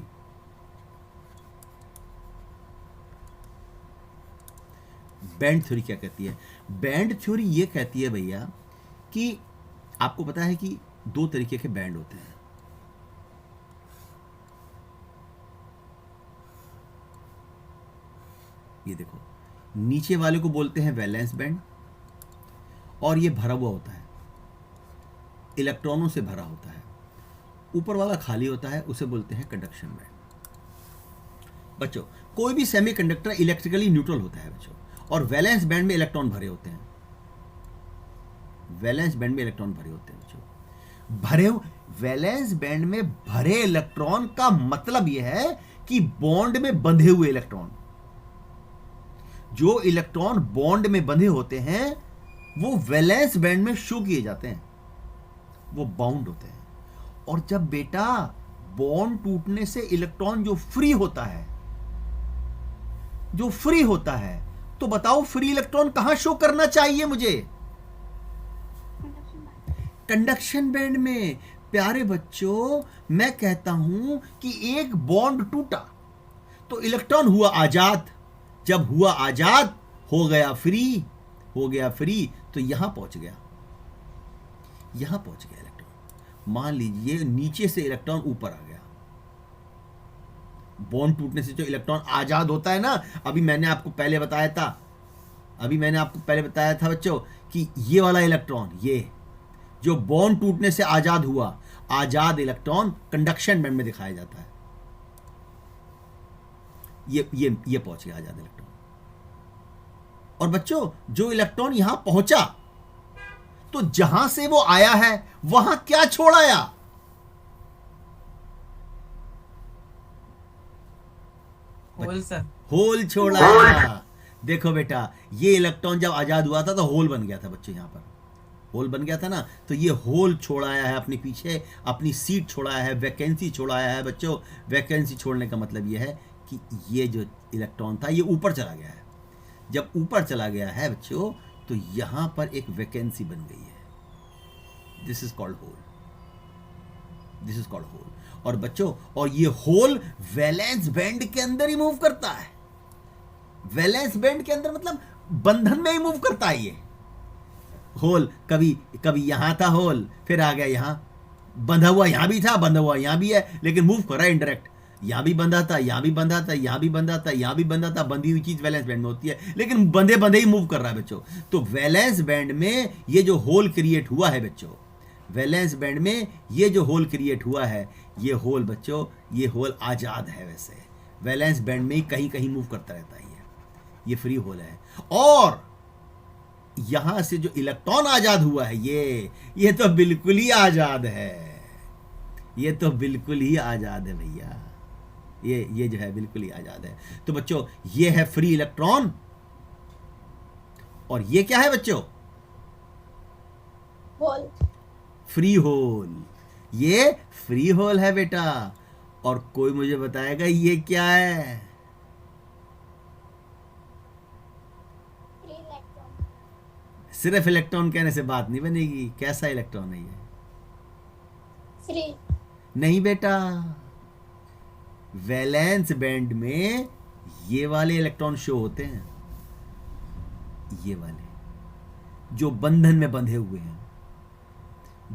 बैंड थ्योरी क्या कहती है? बैंड थ्योरी ये कहती है भैया कि आपको पता है कि 2 तरीके के बैंड होते हैं। ये देखो, नीचे वाले को बोलते हैं वैलेंस बैंड, और ये भरा हुआ होता है, इलेक्ट्रॉनों से भरा होता है। ऊपर वाला खाली होता है, उसे बोलते हैं कंडक्शन बैंड। बच्चों कोई भी सेमीकंडक्टर इलेक्ट्रिकली न्यूट्रल होता है बच्चों, और वैलेंस बैंड में इलेक्ट्रॉन भरे होते हैं, वैलेंस बैंड में इलेक्ट्रॉन भरे होते हैं बच्चों। भरे वैलेंस बैंड में भरे इलेक्ट्रॉन का मतलब यह है कि बॉन्ड में बंधे हुए इलेक्ट्रॉन, जो इलेक्ट्रॉन बॉन्ड में बंधे होते हैं वो वैलेंस बैंड में शो किए जाते हैं, वो बाउंड होते हैं। और जब बेटा बॉन्ड टूटने से इलेक्ट्रॉन जो फ्री होता है, जो फ्री होता है, तो बताओ फ्री इलेक्ट्रॉन कहां शो करना चाहिए मुझे? कंडक्शन बैंड में। प्यारे बच्चों मैं कहता हूं कि एक बॉन्ड टूटा तो इलेक्ट्रॉन हुआ आजाद, जब हुआ आजाद हो गया फ्री, हो गया फ्री, तो यहां पहुंच गया, यहां पहुंच गया इलेक्ट्रॉन। मान लीजिए नीचे से इलेक्ट्रॉन ऊपर आ गया, बॉन्ड टूटने से जो इलेक्ट्रॉन आजाद होता है ना, अभी मैंने आपको पहले बताया था, अभी मैंने आपको पहले बताया था बच्चों कि ये वाला इलेक्ट्रॉन, ये जो बॉन्ड टूटने से आजाद हुआ, आजाद इलेक्ट्रॉन कंडक्शन बैंड में दिखाया जाता है। ये पहुंच गया आजाद इलेक्ट्रॉन। और बच्चों जो इलेक्ट्रॉन यहां पहुंचा, तो जहां से वो आया है वहां क्या छोड़ आया? Whole sir. होल छोड़ आया। देखो बेटा, ये इलेक्ट्रॉन जब आजाद हुआ था तो होल बन गया था बच्चों, यहां पर होल बन गया था ना, तो ये होल छोड़ आया है अपने पीछे, अपनी सीट छोड़ाया है, वैकेंसी छोड़ाया है बच्चों। वैकेंसी छोड़ने का मतलब ये है कि ये जो इलेक्ट्रॉन था ये ऊपर चला गया है। जब ऊपर चला गया है बच्चों, तो यहां पर एक वैकेंसी बन गई है। This is called hole, this is called hole. और बच्चों, और ये होल वैलेंस बैंड के अंदर ही मूव करता है। वैलेंस बैंड के अंदर मतलब बंधन में ही मूव करता है ये। होल, कभी कभी यहाँ था होल, फिर आ गया यहाँ, बंधा हुआ यहाँ भी था, बंधा हुआ यहाँ भी है, लेकिन मूव कर रहा है इनडायरेक्ट। यहाँ भी बंधा था, यहाँ भी बंधा था, यहाँ भी बंधा था, यहाँ भी बंधा था। बंधी हुई चीज वैलेंस बैंड में होती है, लेकिन बंधे बंधे ही मूव कर रहा है बच्चों। तो वैलेंस बैंड में ये जो होल क्रिएट हुआ है बच्चों, वैलेंस बैंड में ये जो होल क्रिएट हुआ है, ये होल बच्चों, ये होल आजाद है। वैसे वैलेंस बैंड में ही कहीं कहीं मूव करता रहता है, ये फ्री होल है। और यहां से जो इलेक्ट्रॉन आजाद हुआ है, ये तो बिल्कुल ही आजाद है, ये तो बिल्कुल ही आजाद है भैया, ये जो है बिल्कुल ही आजाद है। तो बच्चों ये है फ्री इलेक्ट्रॉन, और ये क्या है बच्चों? होल। Free hole. ये फ्री होल है बेटा। और कोई मुझे बताएगा ये क्या है? सिर्फ इलेक्ट्रॉन कहने से बात नहीं बनेगी। कैसा इलेक्ट्रॉन है ये? फ्री। नहीं बेटा, वैलेंस बैंड में ये वाले इलेक्ट्रॉन शो होते हैं, ये वाले जो बंधन में बंधे हुए हैं।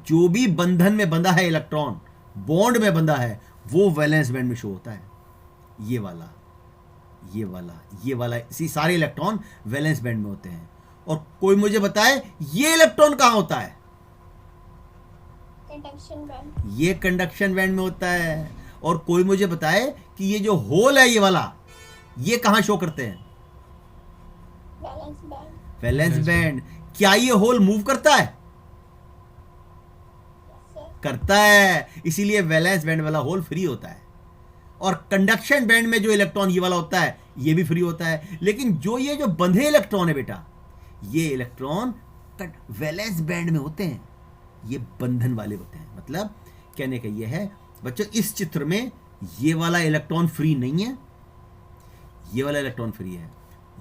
जो भी बंधन में बंधा है इलेक्ट्रॉन, बॉन्ड में बंधा है, वो वैलेंस बैंड में शो होता है। ये वाला, ये वाला, ये वाला, इसी सारे इलेक्ट्रॉन वैलेंस बैंड में होते हैं। और कोई मुझे बताए ये इलेक्ट्रॉन कहां होता है? Conduction band. ये कंडक्शन बैंड में होता है। और कोई मुझे बताए कि ये जो होल है ये वाला, ये कहां शो करते हैं? Valence band. Valence band. क्या ये होल मूव करता है? करता है, इसीलिए वैलेंस बैंड वाला होल फ्री होता है। और कंडक्शन बैंड में जो इलेक्ट्रॉन ये वाला होता है, ये भी फ्री होता है। लेकिन ये जो बंधे इलेक्ट्रॉन है बेटा, ये इलेक्ट्रॉन वैलेंस बैंड में होते हैं, ये बंधन वाले होते हैं। मतलब कहने का ये है बच्चों, इस चित्र में ये वाला इलेक्ट्रॉन फ्री नहीं है, ये वाला इलेक्ट्रॉन फ्री है,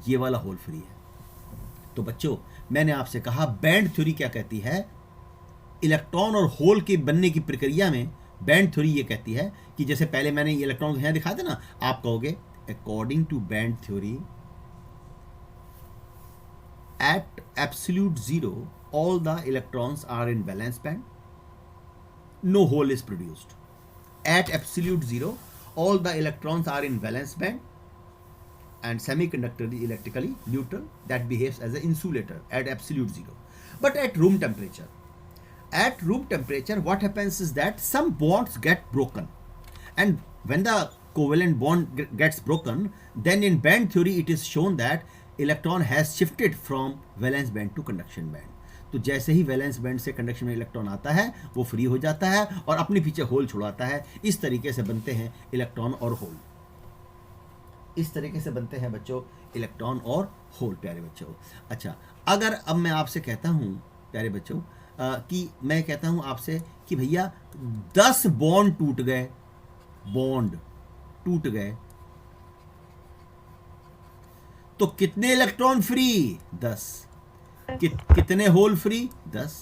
ये वाला होल फ्री है। तो बच्चों मैंने आपसे कहा बैंड थ्योरी क्या कहती है? इलेक्ट्रॉन और होल के बनने की प्रक्रिया में बैंड थ्योरी ये कहती है कि जैसे पहले मैंने ये इलेक्ट्रॉन यहां दिखाया था ना, आप कहोगे according to band theory at absolute zero all the electrons are in valence band, no hole is produced. At absolute zero all the electrons are in valence band, and semiconductor is electrically neutral, that behaves as an insulator at absolute zero. But at room temperature what happens is that some bonds get broken, and when the covalent bond gets broken, then in band theory it is shown that electron has shifted from valence band to conduction band. तो जैसे ही वैलेंस बैंड से कंडक्शन में इलेक्ट्रॉन आता है, वो फ्री हो जाता है और अपने पीछे होल छुड़ाता है। इस तरीके से बनते हैं इलेक्ट्रॉन और होल। इस तरीके से बनते हैं बच्चों इलेक्ट्रॉन और होल, प्यारे बच्चों। अच्छा, अगर अब मैं आपसे कहता हूं प्यारे बच्चों कि मैं कहता हूं आपसे कि भैया 10 बॉन्ड टूट गए, बॉन्ड टूट गए, तो कितने इलेक्ट्रॉन फ्री? 10। कितने होल फ्री? 10।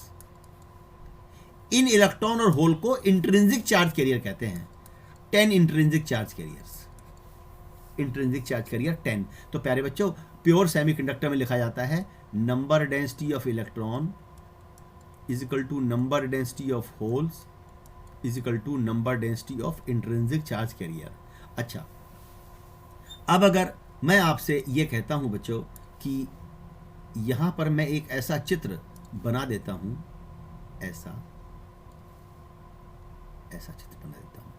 इन इलेक्ट्रॉन और होल को इंट्रिंसिक चार्ज कैरियर कहते हैं। 10 intrinsic charge carriers, intrinsic charge career 10। तो प्यारे बच्चों प्योर सेमीकंडक्टर में लिखा जाता है number density of electron is equal to number density of holes is equal to number density of intrinsic charge carrier. अच्छा, अब अगर मैं आपसे ये कहता हूं बच्चों कि यहां पर मैं एक ऐसा चित्र बना देता हूं, ऐसा चित्र बना देता हूं,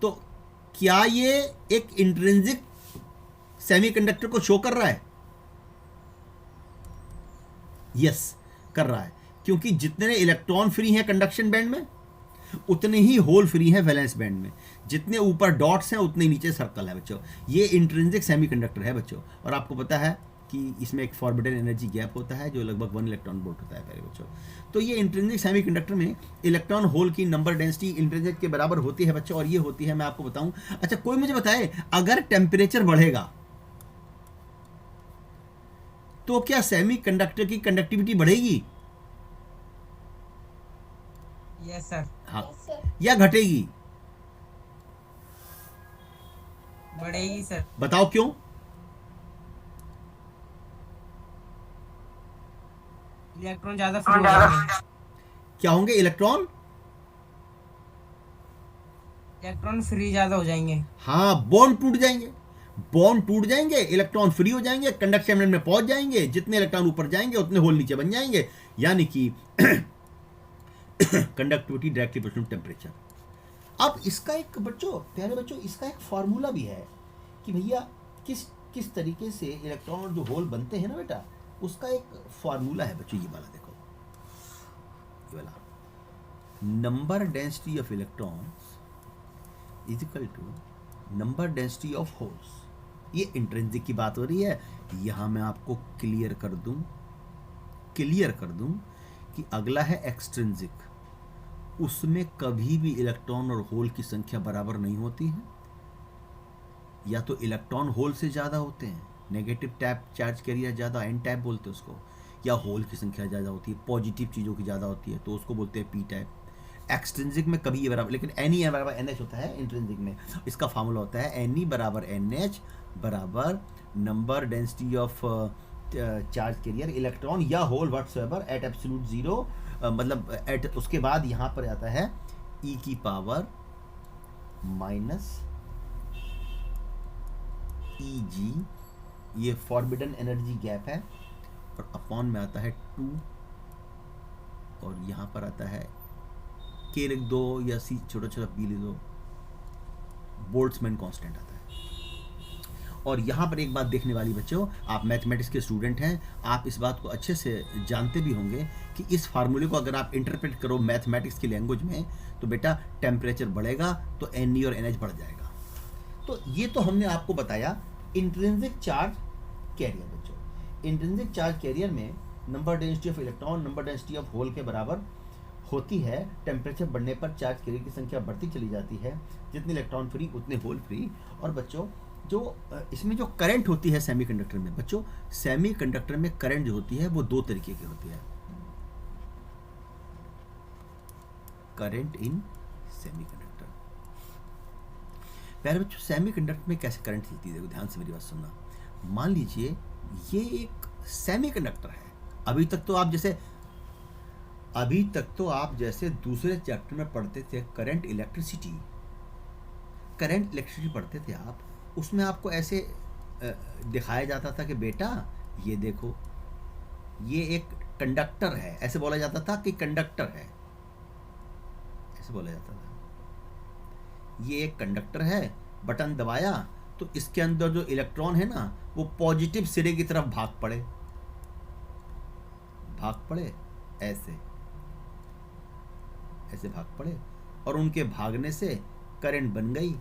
तो क्या ये एक इंट्रिंसिक सेमीकंडक्टर को शो कर रहा है? यस, कर रहा है, क्योंकि जितने इलेक्ट्रॉन फ्री हैं कंडक्शन बैंड में, उतने ही होल फ्री हैं वैलेंस बैंड में। जितने ऊपर डॉट्स हैं उतने नीचे सर्कल है बच्चों। ये इंट्रिंसिक सेमीकंडक्टर है बच्चों। और आपको पता है कि इसमें एक फॉरबिडन एनर्जी गैप होता है जो लगभग 1 इलेक्ट्रॉन वोल्ट होता है प्यारे बच्चों। तो ये इंट्रिंसिक सेमीकंडक्टर में इलेक्ट्रॉन होल की नंबर डेंसिटी इंट्रिंसिक के बराबर होती है बच्चों, और ये होती है, मैं आपको बताऊं। अच्छा, कोई मुझे बताए अगर टेम्परेचर बढ़ेगा तो क्या सेमीकंडक्टर की कंडक्टिविटी बढ़ेगी? Yes sir. हाँ, या घटेगी? बढ़ेगी सर। बताओ क्यों? इलेक्ट्रॉन ज्यादा फ्री हो जाएंगे। क्या होंगे? इलेक्ट्रॉन फ्री ज्यादा हो जाएंगे। हाँ, बॉन्ड टूट जाएंगे, बॉन्ड टूट जाएंगे, इलेक्ट्रॉन फ्री हो जाएंगे, कंडक्शन बैंड में पहुंच जाएंगे, जितने इलेक्ट्रॉन ऊपर जाएंगे उतने होल नीचे बन जाएंगे, यानी कि conductivity directly proportional to temperature. अब इसका एक बच्चों, प्यारे बच्चों, इसका एक फार्मूला भी है कि भैया किस तरीके से इलेक्ट्रॉन और जो होल बनते हैं ना बेटा, उसका एक फार्मूला है बच्चों। ये वाला देखो, ये वाला number density of electrons is equal to number density of holes. ये इंट्रिंसिक की बात हो रही है। यहां मैं आपको क्लियर कर दूं कि अगला है एक्सट्रिंसिक। उसमें कभी भी इलेक्ट्रॉन और होल की संख्या बराबर नहीं होती है। या तो इलेक्ट्रॉन होल से ज़्यादा होते हैं, नेगेटिव टैप चार्ज कैरियर ज़्यादा, एन टैप बोलते हैं उसको, या होल की संख्या ज़्यादा होती है, पॉजिटिव चीज़ों की ज़्यादा होती है तो उसको बोलते हैं पी टैप। एक्सट्रिंसिक में कभी ये बराबर, लेकिन एन ई बराबर एन एच होता है इंट्रिंसिक में। इसका फार्मूला होता है एन ई बराबर एन एच बराबर number density of charge carrier electron या hole whatsoever at absolute zero, मतलब एट, उसके बाद यहाँ पर आता है ई की पावर माइनस ई जी, ये फॉरबिडन एनर्जी गैप है, और अपॉन में आता है 2, और यहाँ पर आता है के लिख दो या सी छोटा छोटा पी लिख दो, बोल्ट्जमैन कांस्टेंट आता है। और यहाँ पर एक बात देखने वाली बच्चों, आप मैथमेटिक्स के स्टूडेंट हैं, आप इस बात को अच्छे से जानते भी होंगे कि इस फार्मूले को अगर आप इंटरप्रेट करो मैथमेटिक्स की लैंग्वेज में तो बेटा टेम्परेचर बढ़ेगा तो एन ई और एन एच बढ़ जाएगा। तो ये तो हमने आपको बताया इंट्रिंसिक चार्ज कैरियर बच्चों। इंट्रिंसिक चार्ज कैरियर में number density of electron number density of hole के बराबर होती है। टेम्परेचर बढ़ने पर चार्ज कैरियर की संख्या बढ़ती चली जाती है, जितने इलेक्ट्रॉन फ्री उतने होल फ्री। और बच्चों जो इसमें जो करंट होती है सेमीकंडक्टर में, बच्चों सेमीकंडक्टर में करंट जो होती है वो दो तरीके की होती है। करंट इन सेमीकंडक्टर, प्यारे बच्चों सेमीकंडक्टर में कैसे करंट चलती है, देखो ध्यान से मेरी बात सुनना। मान लीजिए ये एक सेमीकंडक्टर है। अभी तक तो आप जैसे दूसरे चैप्टर में पढ़ते थे करंट इलेक्ट्रिसिटी पढ़ते थे आप, उसमें आपको ऐसे दिखाया जाता था कि बेटा ये देखो ये एक कंडक्टर है, ऐसे बोला जाता था कि कंडक्टर है, ऐसे बोला जाता था ये एक कंडक्टर है, बटन दबाया तो इसके अंदर जो इलेक्ट्रॉन है ना वो पॉजिटिव सिरे की तरफ भाग पड़े ऐसे भाग पड़े और उनके भागने से करंट बन गई,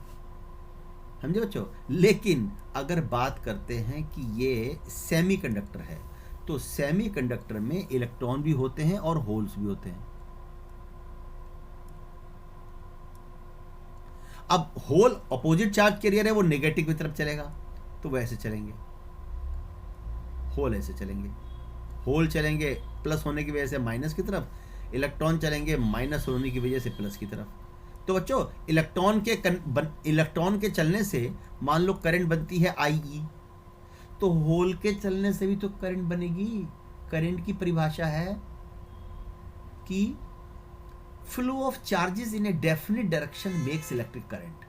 समझे बच्चों। लेकिन अगर बात करते हैं कि ये सेमीकंडक्टर है तो सेमीकंडक्टर में इलेक्ट्रॉन भी होते हैं और होल्स भी होते हैं। अब होल अपोजिट चार्ज कैरियर है, वो नेगेटिव की तरफ चलेगा तो वैसे चलेंगे, होल ऐसे चलेंगे, होल चलेंगे प्लस होने की वजह से माइनस की तरफ, इलेक्ट्रॉन चलेंगे माइनस होने की वजह से प्लस की तरफ। तो बच्चों इलेक्ट्रॉन के चलने से मान लो करंट बनती है IE, तो होल के चलने से भी तो करंट बनेगी। करंट की परिभाषा है कि flow of charges in a definite direction makes electric current.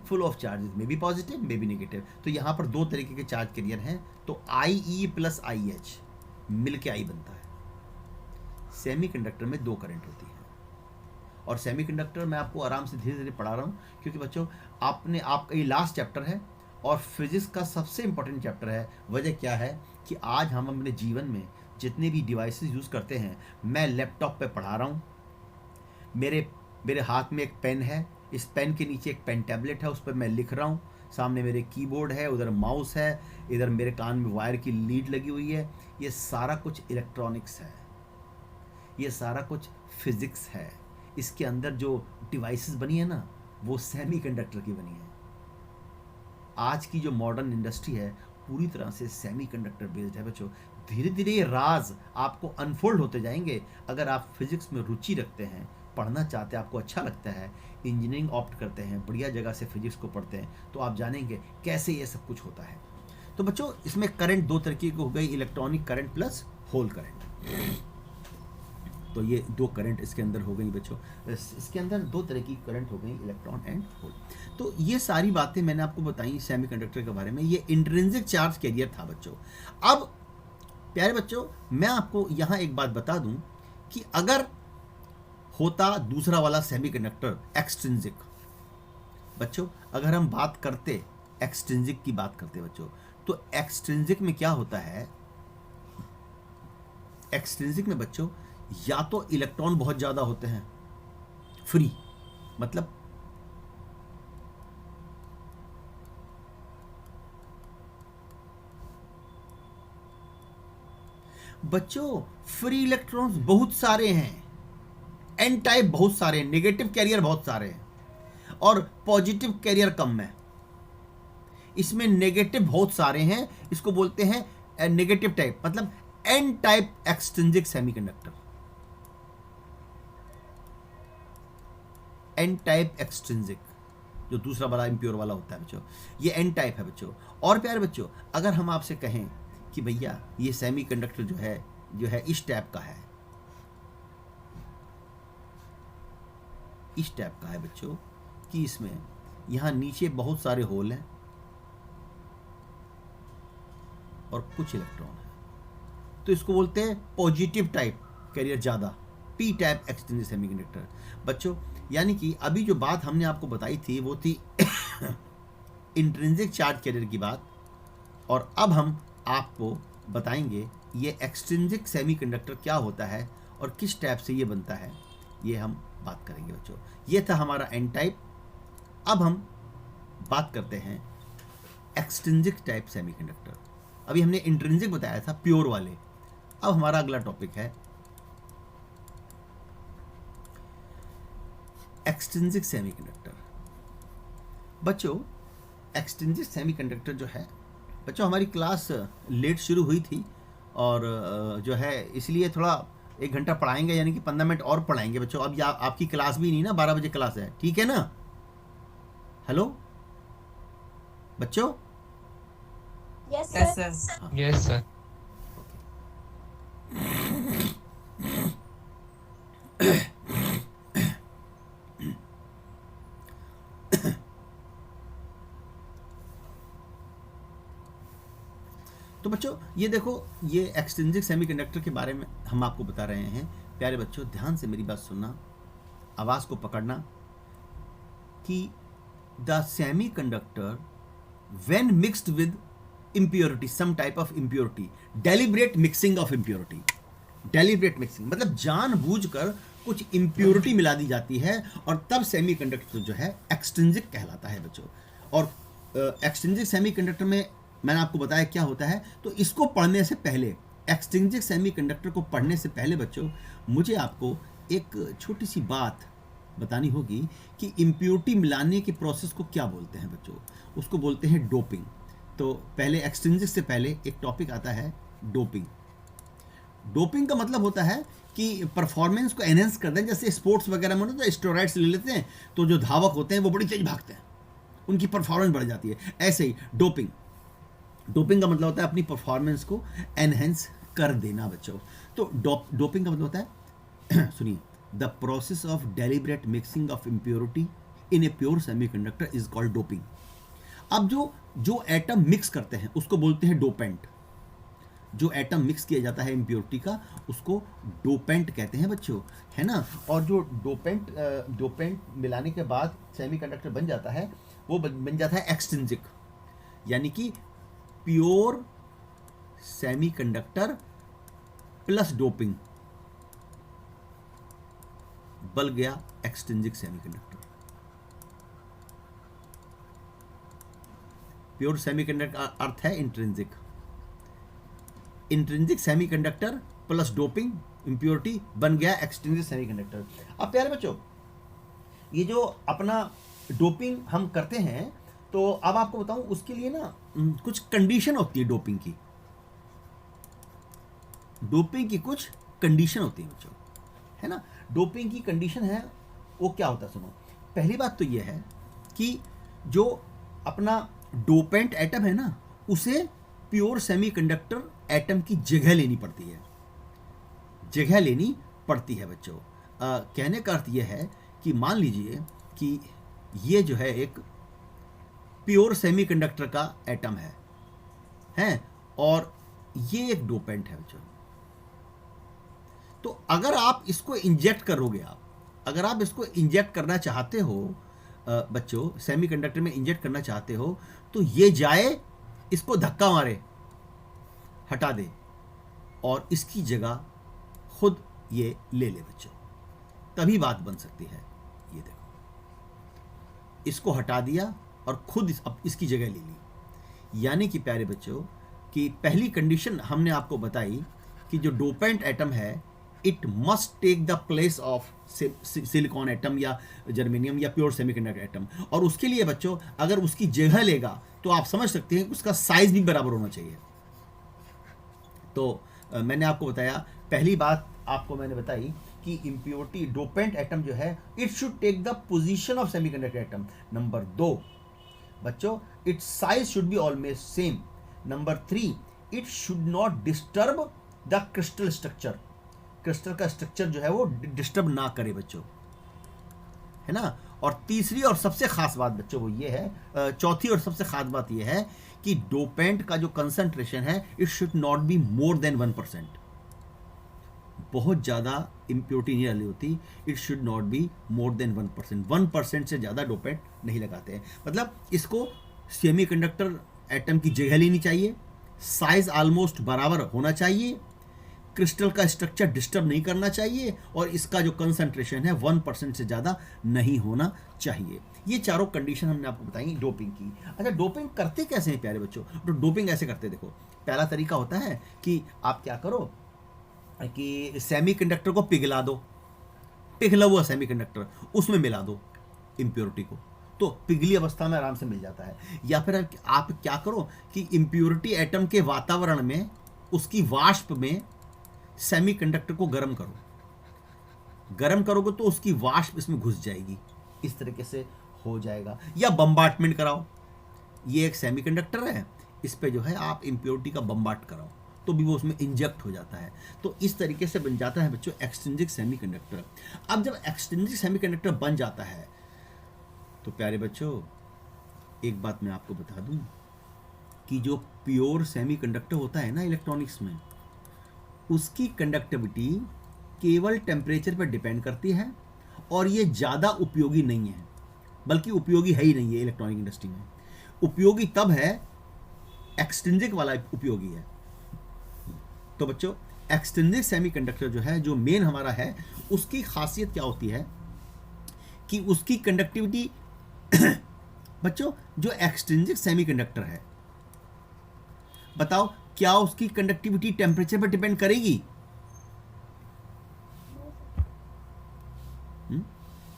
Flow of charges में भी पॉजिटिव में भी नेगेटिव। तो यहां पर दो तरीके के चार्ज कैरियर हैं, तो IE प्लस IH मिलके I बनता है। सेमीकंडक्टर में दो करंट होती है, और सेमीकंडक्टर मैं आपको आराम से धीरे धीरे पढ़ा रहा हूँ क्योंकि बच्चों आपका ये लास्ट चैप्टर है और फिजिक्स का सबसे इंपॉर्टेंट चैप्टर है। वजह क्या है कि आज हम अपने जीवन में जितने भी डिवाइसेस यूज़ करते हैं, मैं लैपटॉप पे पढ़ा रहा हूँ, मेरे हाथ में एक पेन है, इस पेन के नीचे एक पेन टैबलेट है, उस पर मैं लिख रहा हूँ, सामने मेरे कीबोर्ड है, उधर माउस है, इधर मेरे कान में वायर की लीड लगी हुई है। ये सारा कुछ इलेक्ट्रॉनिक्स है, ये सारा कुछ फिजिक्स है। इसके अंदर जो डिवाइसेस बनी है ना वो सेमीकंडक्टर की बनी है। आज की जो मॉडर्न इंडस्ट्री है पूरी तरह से सेमीकंडक्टर बेस्ड है बच्चों। धीरे धीरे ये राज आपको अनफोल्ड होते जाएंगे। अगर आप फिजिक्स में रुचि रखते हैं, पढ़ना चाहते हैं, आपको अच्छा लगता है, इंजीनियरिंग ऑप्ट करते हैं, बढ़िया जगह से फिजिक्स को पढ़ते हैं, तो आप जानेंगे कैसे ये सब कुछ होता है। तो बच्चों इसमें करंट दो तरीके की हो गई, electronic current plus hole current. तो ये दो करंट इसके अंदर हो गई बच्चों। इसके अंदर दो तरह की करंट हो गई, इलेक्ट्रॉन एंड होल। तो ये सारी बातें मैंने आपको बताई सेमीकंडक्टर के बारे में। ये इंट्रिंसिक चार्ज कैरियर था बच्चों। अब प्यारे बच्चों, मैं आपको यहाँ एक बात बता दूं कि अगर होता दूसरा वाला सेमीकंडक्टर एक्सट्रिंसिक, बच्चों अगर हम बात करते एक्सट्रिंसिक की बात करते बच्चों, तो एक्सट्रिंसिक में क्या होता है, एक्सट्रिंसिक में बच्चों या तो इलेक्ट्रॉन बहुत ज्यादा होते हैं फ्री, मतलब बच्चों फ्री इलेक्ट्रॉन्स बहुत सारे हैं, एन टाइप बहुत सारे हैं, नेगेटिव कैरियर बहुत सारे हैं और पॉजिटिव कैरियर कम है। इसमें नेगेटिव बहुत सारे हैं, इसको बोलते हैं नेगेटिव टाइप, मतलब N type extrinsic semiconductor. N type extrinsic जो दूसरा वाला इम्प्योर वाला होता है बच्चों, ये एन टाइप है बच्चों। और प्यारे बच्चों, अगर हम आपसे कहें कि भैया ये सेमीकंडक्टर जो है इस टाइप का है, इस टाइप का है बच्चों, कि इसमें यहां नीचे बहुत सारे होल हैं और कुछ इलेक्ट्रॉन है, तो इसको बोलते हैं पॉजिटिव टाइप कैरियर ज्यादा, पी टाइप एक्सट्रिंसिक सेमीकंडक्टर बच्चों। यानी कि अभी जो बात हमने आपको बताई थी वो थी इंट्रिंसिक चार्ज कैरियर की बात, और अब हम आपको बताएंगे ये एक्सट्रिंसिक सेमीकंडक्टर क्या होता है और किस टाइप से ये बनता है, ये हम बात करेंगे बच्चों। ये था हमारा एन टाइप। अब हम बात करते हैं एक्सट्रिंसिक टाइप सेमीकंडक्टर। अभी हमने इंट्रिंसिक बताया था प्योर वाले, अब हमारा अगला टॉपिक है एक्सट्रिंसिक सेमीकंडक्टर। बच्चों एक्सट्रिंसिक सेमीकंडक्टर जो है बच्चों, हमारी क्लास लेट शुरू हुई थी और जो है इसलिए थोड़ा 1 घंटा पढ़ाएंगे, यानी कि 15 मिनट और पढ़ाएंगे बच्चों। अब आपकी क्लास भी नहीं ना, 12 बजे क्लास है, ठीक है ना? हेलो बच्चों। Yes sir. Yes sir. तो बच्चों ये देखो, ये एक्सट्रिंसिक सेमीकंडक्टर के बारे में हम आपको बता रहे हैं। प्यारे बच्चों ध्यान से मेरी बात सुनना, आवाज को पकड़ना, कि the semiconductor when mixed with impurity, some type of impurity, deliberate mixing of impurity, deliberate mixing मतलब जानबूझकर कुछ impurity मिला दी जाती है और तब सेमीकंडक्टर जो है एक्सट्रिंसिक कहलाता है बच्चों। और एक्सट्रिंसिक सेमीकंडक्टर में मैंने आपको बताया क्या होता है। तो इसको पढ़ने से पहले, एक्सट्रिंसिक सेमीकंडक्टर को पढ़ने से पहले बच्चों, मुझे आपको एक छोटी सी बात बतानी होगी कि इम्प्योरिटी मिलाने के प्रोसेस को क्या बोलते हैं बच्चों। उसको बोलते हैं डोपिंग। तो पहले एक्सट्रिंसिक से पहले एक टॉपिक आता है डोपिंग। डोपिंग का मतलब होता है कि परफॉर्मेंस को एनहेंस कर दें। जैसे स्पोर्ट्स वगैरह में तो स्टेरॉइड्स ले लेते हैं, तो जो धावक होते हैं वो बड़ी तेज भागते हैं, उनकी परफॉर्मेंस बढ़ जाती है। ऐसे ही डोपिंग का मतलब होता है अपनी परफॉर्मेंस को एनहेंस कर देना बच्चों। तो डोपिंग का मतलब होता है सुनिए, the process of deliberate mixing of impurity in a pure semiconductor is called doping. अब जो एटम मिक्स करते हैं उसको बोलते हैं डोपेंट। जो एटम मिक्स किया जाता है इम्प्योरिटी का उसको डोपेंट कहते हैं बच्चों, है ना। और जो डोपेंट मिलाने के बाद सेमीकंडक्टर बन जाता है, वो बन जाता है एक्सट्रिंसिक, यानी कि प्योर सेमीकंडक्टर प्लस डोपिंग बन गया एक्सट्रिंसिक सेमीकंडक्टर। प्योर सेमीकंडक्टर का अर्थ है intrinsic. Intrinsic semiconductor plus doping impurity बन गया एक्सट्रिंसिक सेमीकंडक्टर। अब प्यारे बच्चों, ये जो अपना डोपिंग हम करते हैं, तो अब आपको बताऊं उसके लिए ना कुछ कंडीशन होती है डोपिंग की। डोपिंग की कुछ कंडीशन होती है बच्चों, है ना। डोपिंग की कंडीशन है वो क्या होता है, सुनो। पहली बात तो ये है कि जो अपना डोपेंट एटम है ना, उसे प्योर सेमीकंडक्टर एटम की जगह लेनी पड़ती है। जगह लेनी पड़ती है बच्चों। कहने का अर्थ यह है कि मान लीजिए कि ये जो है एक प्योर सेमीकंडक्टर का एटम है और ये एक डोपेंट है बच्चों। तो अगर आप इसको इंजेक्ट करोगे, अगर आप इसको इंजेक्ट करना चाहते हो बच्चों, सेमीकंडक्टर में इंजेक्ट करना चाहते हो, तो ये जाए, इसको धक्का मारे, हटा दे और इसकी जगह खुद ये ले ले बच्चों, तभी बात बन सकती है। ये देखो, इसको हटा दिया और खुद इसकी जगह ले ली। यानी कि प्यारे बच्चों कि पहली कंडीशन हमने आपको बताई कि जो डोपेंट एटम है it must take the place of silicon atom या जर्मेनियम या प्योर सेमीकंडक्टर एटम, और उसके लिए बच्चों अगर उसकी जगह लेगा तो आप समझ सकते हैं कि उसका साइज भी बराबर होना चाहिए। तो मैंने आपको बताया, पहली बात आपको मैंने बताई कि इम्प्योरिटी डोपेंट एटम जो है it should take the position of semiconductor atom. Number 2 बच्चों, its size should be always same. Number 3, it should not disturb the crystal structure. Crystal का स्ट्रक्चर जो है वो डिस्टर्ब ना करे बच्चों, है ना। और तीसरी और सबसे खास बात बच्चों वो ये है, चौथी और सबसे खास बात ये है कि डोपेंट का जो कंसंट्रेशन है it should not be more than 1%। बहुत ज़्यादा इम्प्योरिटी नहीं डाली होती, it should not be more than 1%। 1% से ज़्यादा डोपेंट नहीं लगाते हैं। मतलब इसको सेमीकंडक्टर एटम की जगह लेनी चाहिए, साइज ऑलमोस्ट बराबर होना चाहिए, क्रिस्टल का स्ट्रक्चर डिस्टर्ब नहीं करना चाहिए, और इसका जो कंसंट्रेशन है 1% से ज़्यादा नहीं होना चाहिए। ये चारों कंडीशन हमने आपको बताई डोपिंग की। अच्छा, डोपिंग करते कैसे हैं प्यारे बच्चों? तो डोपिंग ऐसे करते, देखो पहला तरीका होता है कि आप क्या करो कि सेमीकंडक्टर को पिघला दो, पिघला हुआ सेमीकंडक्टर उसमें मिला दो इम्प्योरिटी को, तो पिघली अवस्था में आराम से मिल जाता है। या फिर आप क्या करो कि इम्प्योरिटी एटम के वातावरण में उसकी वाष्प में सेमीकंडक्टर को गर्म करो, गर्म करोगे तो उसकी वाष्प इसमें घुस जाएगी, इस तरीके से हो जाएगा। या बम्बार्टमेंट कराओ, ये एक सेमीकंडक्टर है, इस पे जो है आप इम्प्योरिटी का बम्बार्ट कराओ तो भी वो उसमें इंजेक्ट हो जाता है। तो इस तरीके से बन जाता है बच्चों एक्सट्रिंसिक सेमीकंडक्टर। अब जब एक्सट्रिंसिक सेमीकंडक्टर बन जाता है तो प्यारे बच्चों एक बात मैं आपको बता दूं कि जो प्योर सेमीकंडक्टर होता है ना इलेक्ट्रॉनिक्स में, उसकी कंडक्टिविटी केवल टेम्परेचर पर डिपेंड करती है, और ये ज़्यादा उपयोगी नहीं है, बल्कि उपयोगी है ही नहीं है इलेक्ट्रॉनिक इंडस्ट्री में। उपयोगी तब है, एक्सट्रिंसिक वाला उपयोगी है। तो बच्चों एक्सट्रिंसिक सेमीकंडक्टर जो है, जो मेन हमारा है, उसकी खासियत क्या होती है कि उसकी कंडक्टिविटी बच्चों जो एक्सट्रिंसिक सेमीकंडक्टर है, बताओ क्या उसकी कंडक्टिविटी टेम्परेचर पर डिपेंड करेगी?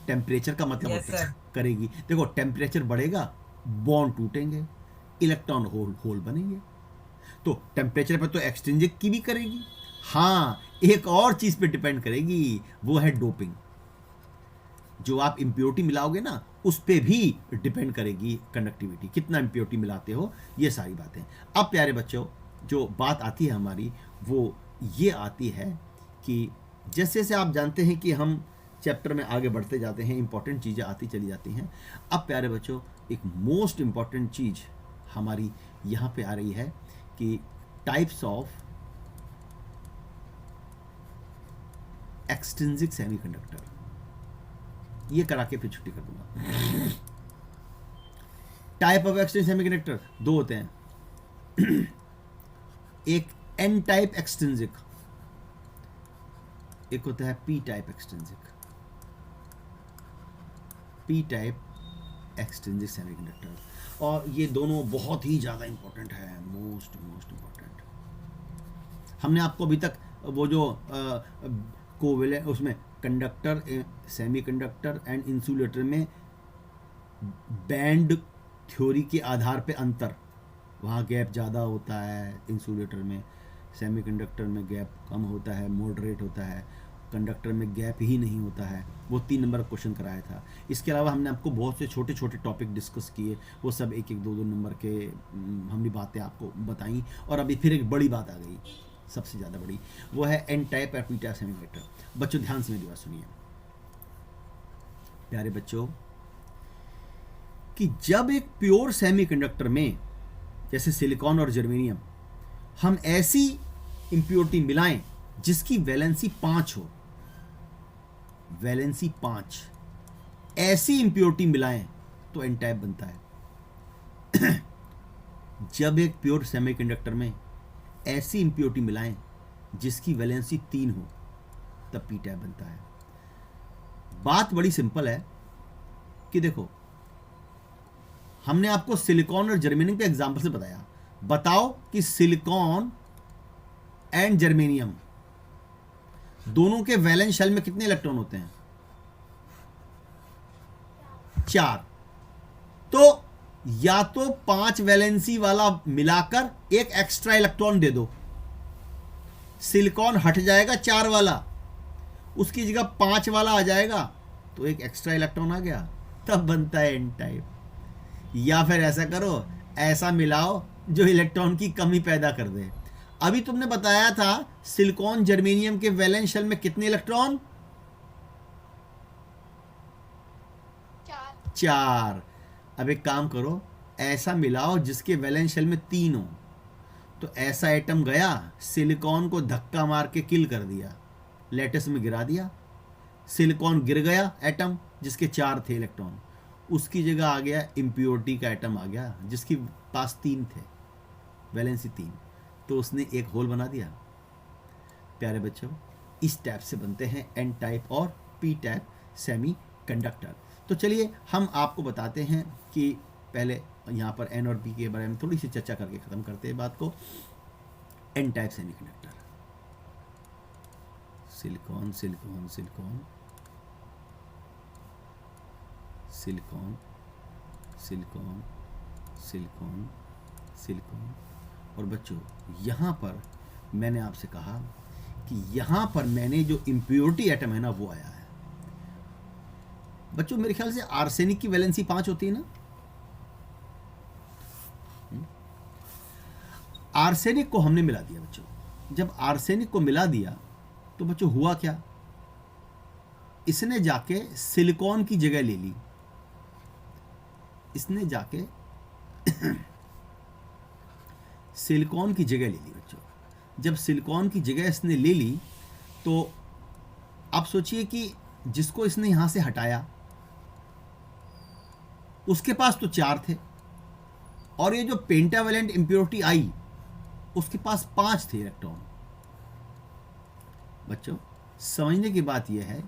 टेम्परेचर का मतलब Yes, sir. करेगी। देखो टेम्परेचर बढ़ेगा, बॉन्ड टूटेंगे, इलेक्ट्रॉन होल बनेंगे। तो टेम्परेचर पर तो एक्सट्रिंसिक की भी करेगी। हाँ, एक और चीज पे डिपेंड करेगी, वो है डोपिंग। जो आप इम्प्योरिटी मिलाओगे ना, उस पे भी डिपेंड करेगी कंडक्टिविटी, कितना इम्प्योरिटी मिलाते हो, ये सारी बातें। अब प्यारे बच्चों जो बात आती है हमारी, वो ये आती है कि जैसे जैसे आप जानते हैं कि हम चैप्टर में आगे बढ़ते जाते हैं, इंपॉर्टेंट चीज़ें आती चली जाती हैं। अब प्यारे बच्चों एक मोस्ट इम्पॉर्टेंट चीज़ हमारी यहाँ पे आ रही है कि टाइप्स ऑफ एक्सट्रिंसिक सेमीकंडक्टर। ये करा के फिर छुट्टी कर दूंगा। टाइप ऑफ एक्सट्रिंसिक सेमीकंडक्टर दो होते हैं, एक एन टाइप एक्सट्रिंसिक, एक होता है P type extrinsic. P type extrinsic semiconductor, और ये दोनों बहुत ही ज़्यादा इंपॉर्टेंट है, मोस्ट इंपॉर्टेंट। हमने आपको अभी तक वो जो कोवेलेंट उसमें कंडक्टर, सेमीकंडक्टर एंड इंसुलेटर में बैंड थ्योरी के आधार पे अंतर, वहाँ गैप ज़्यादा होता है इंसुलेटर में, सेमीकंडक्टर में गैप कम होता है, मॉडरेट होता है, कंडक्टर में गैप ही नहीं होता है। वो 3 नंबर क्वेश्चन कराया था। इसके अलावा हमने आपको बहुत से छोटे छोटे टॉपिक डिस्कस किए, वो सब 1-1, 2-2 नंबर के हमने बातें आपको बताई। और अभी फिर एक बड़ी बात आ गई, सबसे ज़्यादा बड़ी, वो है एन टाइप और पी टाइप सेमीकंडक्टर। बच्चों ध्यान से मेरी बात सुनिए प्यारे बच्चों, कि जब एक प्योर सेमीकंडक्टर में जैसे सिलिकॉन और जर्मेनियम हम ऐसी इंप्योरिटी मिलाएं जिसकी वैलेंसी 5 हो, वैलेंसी 5, ऐसी इंप्योरिटी मिलाएं तो एन टाइप बनता है। जब एक प्योर सेमीकंडक्टर में ऐसी इंप्योरिटी मिलाएं जिसकी वैलेंसी 3 हो तब पी टाइप बनता है। बात बड़ी सिंपल है कि देखो, हमने आपको सिलिकॉन और जर्मेनियम के एग्जांपल से बताया, बताओ कि सिलिकॉन एंड जर्मेनियम दोनों के वैलेंस शेल में कितने इलेक्ट्रॉन होते हैं? 4। तो या तो 5 वैलेंसी वाला मिलाकर एक एक्स्ट्रा इलेक्ट्रॉन दे दो, सिलिकॉन हट जाएगा 4 वाला, उसकी जगह 5 वाला आ जाएगा, तो एक एक्स्ट्रा इलेक्ट्रॉन आ गया, तब बनता है एन टाइप। या फिर ऐसा करो, ऐसा मिलाओ जो इलेक्ट्रॉन की कमी पैदा कर दे। अभी तुमने बताया था सिलिकॉन जर्मेनियम के वैलेंस शेल में कितने इलेक्ट्रॉन? 4। अब एक काम करो, ऐसा मिलाओ जिसके वैलेंस शेल में 3 हो, तो ऐसा एटम गया, सिलिकॉन को धक्का मार के किल कर दिया, लेटेस में गिरा दिया, सिलिकॉन गिर गया एटम जिसके 4 थे इलेक्ट्रॉन, उसकी जगह आ गया इम्प्योरिटी का एटम आ गया जिसके पास 3 थे, वैलेंसी 3, तो उसने एक होल बना दिया। प्यारे बच्चों, इस टाइप से बनते हैं एन टाइप और पी टाइप सेमी कंडक्टर। तो चलिए हम आपको बताते हैं कि पहले यहाँ पर एन और पी के बारे में थोड़ी सी चर्चा करके ख़त्म करते हैं बात को। N type semiconductor, silicon silicon silicon silicon silicon silicon silicon. और बच्चों यहाँ पर मैंने आपसे कहा कि यहाँ पर मैंने जो इम्प्योरिटी एटम है ना वो आया है। बच्चों मेरे ख्याल से आर्सेनिक की वैलेंसी 5 होती है ना। आर्सेनिक को हमने मिला दिया बच्चों। जब आर्सेनिक को मिला दिया तो बच्चों हुआ क्या, इसने जाके सिलिकॉन की जगह ले ली, इसने जाके सिलिकॉन की जगह ले ली बच्चों। जब सिलिकॉन की जगह इसने ले ली तो आप सोचिए कि जिसको इसने यहां से हटाया उसके पास तो 4 थे, और ये जो पेंटावेलेंट इंप्योरिटी आई उसके पास 5 थे इलेक्ट्रॉन। बच्चों समझने की बात यह है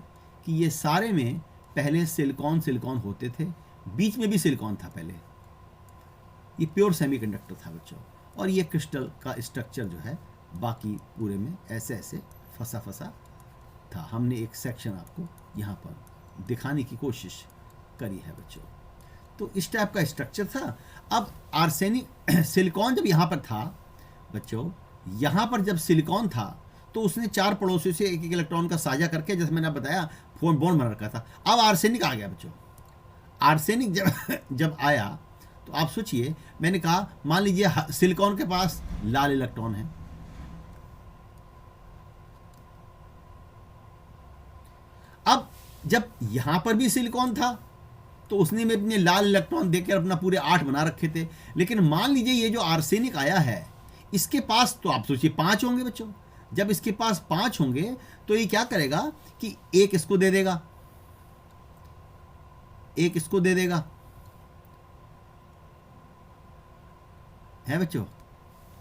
कि ये सारे में पहले सिलिकॉन सिलिकॉन होते थे, बीच में भी सिलिकॉन था पहले, ये प्योर सेमीकंडक्टर था बच्चों। और ये क्रिस्टल का स्ट्रक्चर जो है बाकी पूरे में ऐसे ऐसे फंसा फंसा था। हमने एक सेक्शन आपको यहाँ पर दिखाने की कोशिश करी है बच्चों। तो इस टाइप का स्ट्रक्चर था। अब आर्सेनिक सिलिकॉन जब यहाँ पर था बच्चों, यहाँ पर जब सिलिकॉन था तो उसने 4 पड़ोसियों से एक एक इलेक्ट्रॉन का साझा करके, जैसे मैंने बताया, बॉन्ड बना रखा था। अब आर्सेनिक आ गया बच्चों। आर्सेनिक जब आया तो आप सोचिए, मैंने कहा मान लीजिए सिलिकॉन के पास लाल इलेक्ट्रॉन है, अब जब यहां पर भी सिलिकॉन था तो उसने में अपने लाल इलेक्ट्रॉन देकर अपना पूरे 8 बना रखे थे। लेकिन मान लीजिए ये जो आर्सेनिक आया है इसके पास, तो आप सोचिए 5 होंगे बच्चों। जब इसके पास 5 होंगे तो ये क्या करेगा कि एक इसको दे देगा, एक इसको दे देगा, है बच्चों,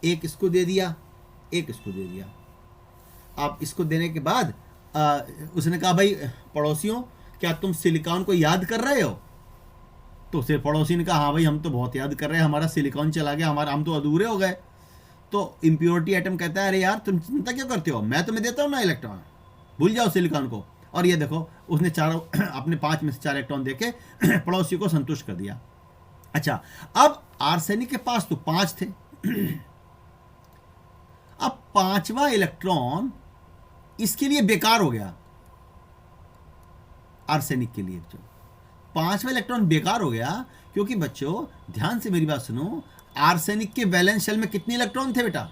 एक इसको दे दिया, एक इसको दे दिया। आप इसको देने के बाद उसने कहा भाई पड़ोसियों क्या तुम सिलिकॉन को याद कर रहे हो? तो फिर पड़ोसी ने कहा हाँ भाई हम तो बहुत याद कर रहे हैं, हमारा सिलिकॉन चला गया, हम तो अधूरे हो गए। तो इम्प्योरिटी एटम कहता है अरे यार तुम चिंता क्यों करते हो, मैं तुम्हें देता हूँ ना इलेक्ट्रॉन, भूल जाओ सिलिकॉन को। और ये देखो उसने अपने 5 में से 4 इलेक्ट्रॉन देके पड़ोसी को संतुष्ट कर दिया। अच्छा, अब आर्सेनिक के पास तो 5 थे, अब 5वां इलेक्ट्रॉन इसके लिए बेकार हो गया। आर्सेनिक के लिए जो 5वां इलेक्ट्रॉन बेकार हो गया, क्योंकि बच्चों ध्यान से मेरी बात सुनो, आर्सेनिक के वैलेंस शेल में कितने इलेक्ट्रॉन थे बेटा?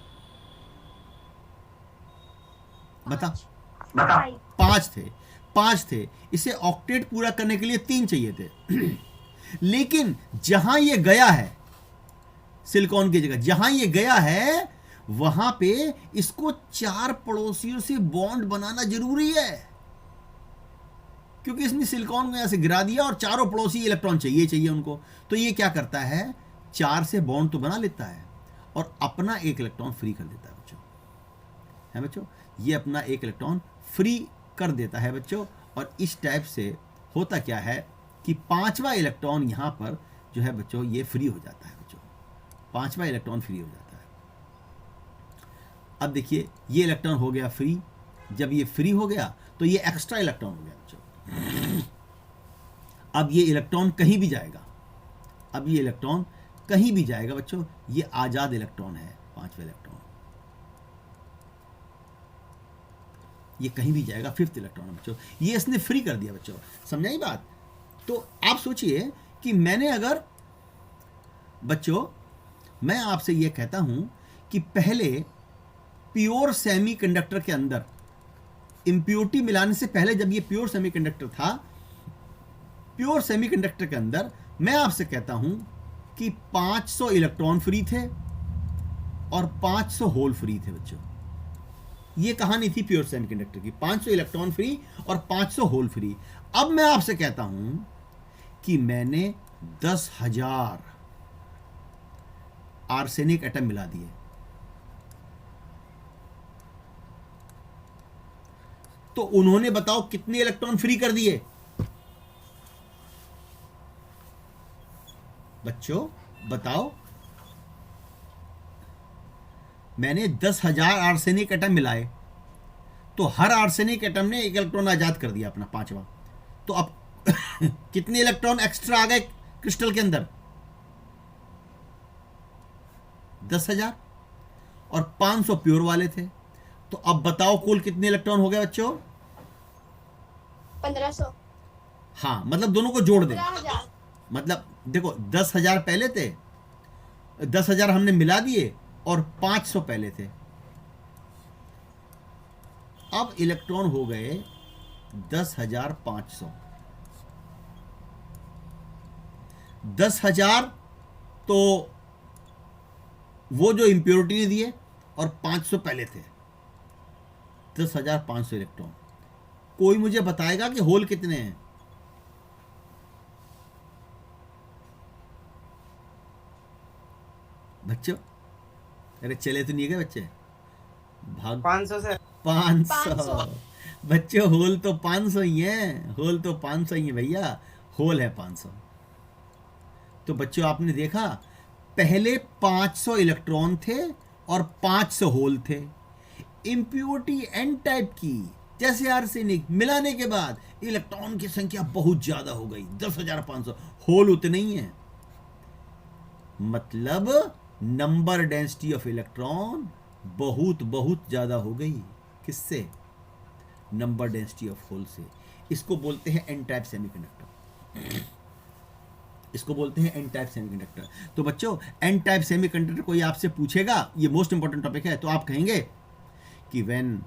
बता। फाइव। 5 थे। इसे ऑक्टेट पूरा करने के लिए 3 चाहिए थे। लेकिन जहां ये गया है, सिलिकॉन की जगह जहां ये गया है, वहां पे इसको 4 पड़ोसियों से बॉन्ड बनाना जरूरी है, क्योंकि इसने सिलिकॉन को यहां से गिरा दिया और चारों पड़ोसी इलेक्ट्रॉन चाहिए उनको। तो ये क्या करता है, 4 से बॉन्ड तो बना लेता है और अपना एक इलेक्ट्रॉन फ्री कर देता है बच्चों, है बच्चों, ये अपना एक इलेक्ट्रॉन फ्री कर देता है बच्चों। और इस टाइप से होता क्या है कि 5वां इलेक्ट्रॉन यहां पर जो है बच्चों ये फ्री हो जाता है बच्चों, 5वां इलेक्ट्रॉन फ्री हो जाता है। अब देखिए ये इलेक्ट्रॉन हो गया फ्री। जब ये फ्री हो गया तो ये एक्स्ट्रा इलेक्ट्रॉन हो गया बच्चों। अब ये इलेक्ट्रॉन कहीं भी जाएगा, अब ये इलेक्ट्रॉन कहीं भी जाएगा बच्चों, ये आजाद इलेक्ट्रॉन है, 5वां इलेक्ट्रॉन, ये कहीं भी जाएगा, 5th इलेक्ट्रॉन बच्चों, ये इसने फ्री कर दिया बच्चों। समझाई बात? तो आप सोचिए कि मैंने अगर बच्चों, मैं आपसे यह कहता हूं कि पहले प्योर सेमीकंडक्टर के अंदर इंप्योरिटी मिलाने से पहले, जब ये प्योर सेमीकंडक्टर था, प्योर सेमीकंडक्टर के अंदर मैं आपसे कहता हूं कि 500 इलेक्ट्रॉन फ्री थे और 500 होल फ्री थे बच्चों। ये कहानी थी प्योर सेमीकंडक्टर की, 500 इलेक्ट्रॉन फ्री और 500 होल फ्री। अब मैं आपसे कहता हूं कि मैंने 10,000 आर्सेनिक एटम मिला दिए, तो उन्होंने बताओ कितने इलेक्ट्रॉन फ्री कर दिए बच्चों, बताओ। मैंने 10,000 आर्सेनिक एटम मिलाए, तो हर आर्सेनिक एटम ने एक इलेक्ट्रॉन आजाद कर दिया अपना 5वां। तो अब कितने इलेक्ट्रॉन एक्स्ट्रा आ गए क्रिस्टल के अंदर? 10,000 और 500 प्योर वाले थे। तो अब बताओ कुल कितने इलेक्ट्रॉन हो गए बच्चों? 1500। हाँ, मतलब दोनों को जोड़ दें। 15,000। मतलब देखो 10,000 पहले थे, 10,000 हमने मिला दिए और 500 पहले थे। अब इलेक्ट्रॉन हो गए 10,500। 10,000 तो वो जो इंप्योरिटी ने दिए और 500 पहले थे, 10,500 इलेक्ट्रॉन। कोई मुझे बताएगा कि होल कितने हैं? बच्चों, अरे चले तो नहीं गए बच्चे, भाग। 500 से 500 बच्चों, होल तो 500 ही है, होल तो 500 ही है भैया, होल है 500। तो बच्चों आपने देखा, पहले 500 इलेक्ट्रॉन थे और 500 होल थे। इंप्योरिटी एन टाइप की, जैसे आर्सेनिक, मिलाने के बाद इलेक्ट्रॉन की संख्या बहुत ज्यादा हो गई, 10,500, होल उतने ही हैं। मतलब नंबर डेंसिटी ऑफ इलेक्ट्रॉन बहुत बहुत ज्यादा हो गई। किससे? नंबर डेंसिटी ऑफ होल से। इसको बोलते हैं एन टाइप सेमीकंडक्टर, इसको बोलते हैं एन टाइप सेमीकंडक्टर। तो बच्चों, एन टाइप सेमीकंडक्टर कोई आपसे पूछेगा, ये मोस्ट इंपॉर्टेंट टॉपिक है, तो आप कहेंगे कि when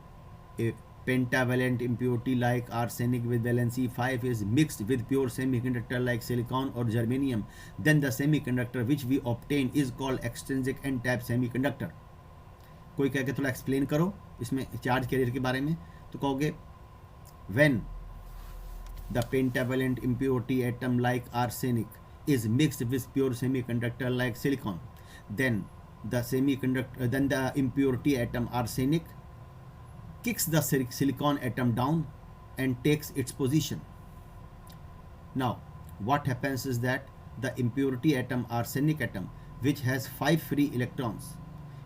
A pentavalent impurity like arsenic with valency 5 is mixed with pure semiconductor like silicon or germanium, then the semiconductor which we obtain is called extrinsic n-type semiconductor. कोई कह के थोड़ा एक्सप्लेन करो इसमें चार्ज कैरियर के बारे में, तो कहोगे when the pentavalent impurity atom like arsenic is mixed with pure semiconductor like silicon, then the impurity atom arsenic kicks the silicon atom down and takes its position. Now what happens is that the impurity atom, arsenic atom, which has 5 free electrons,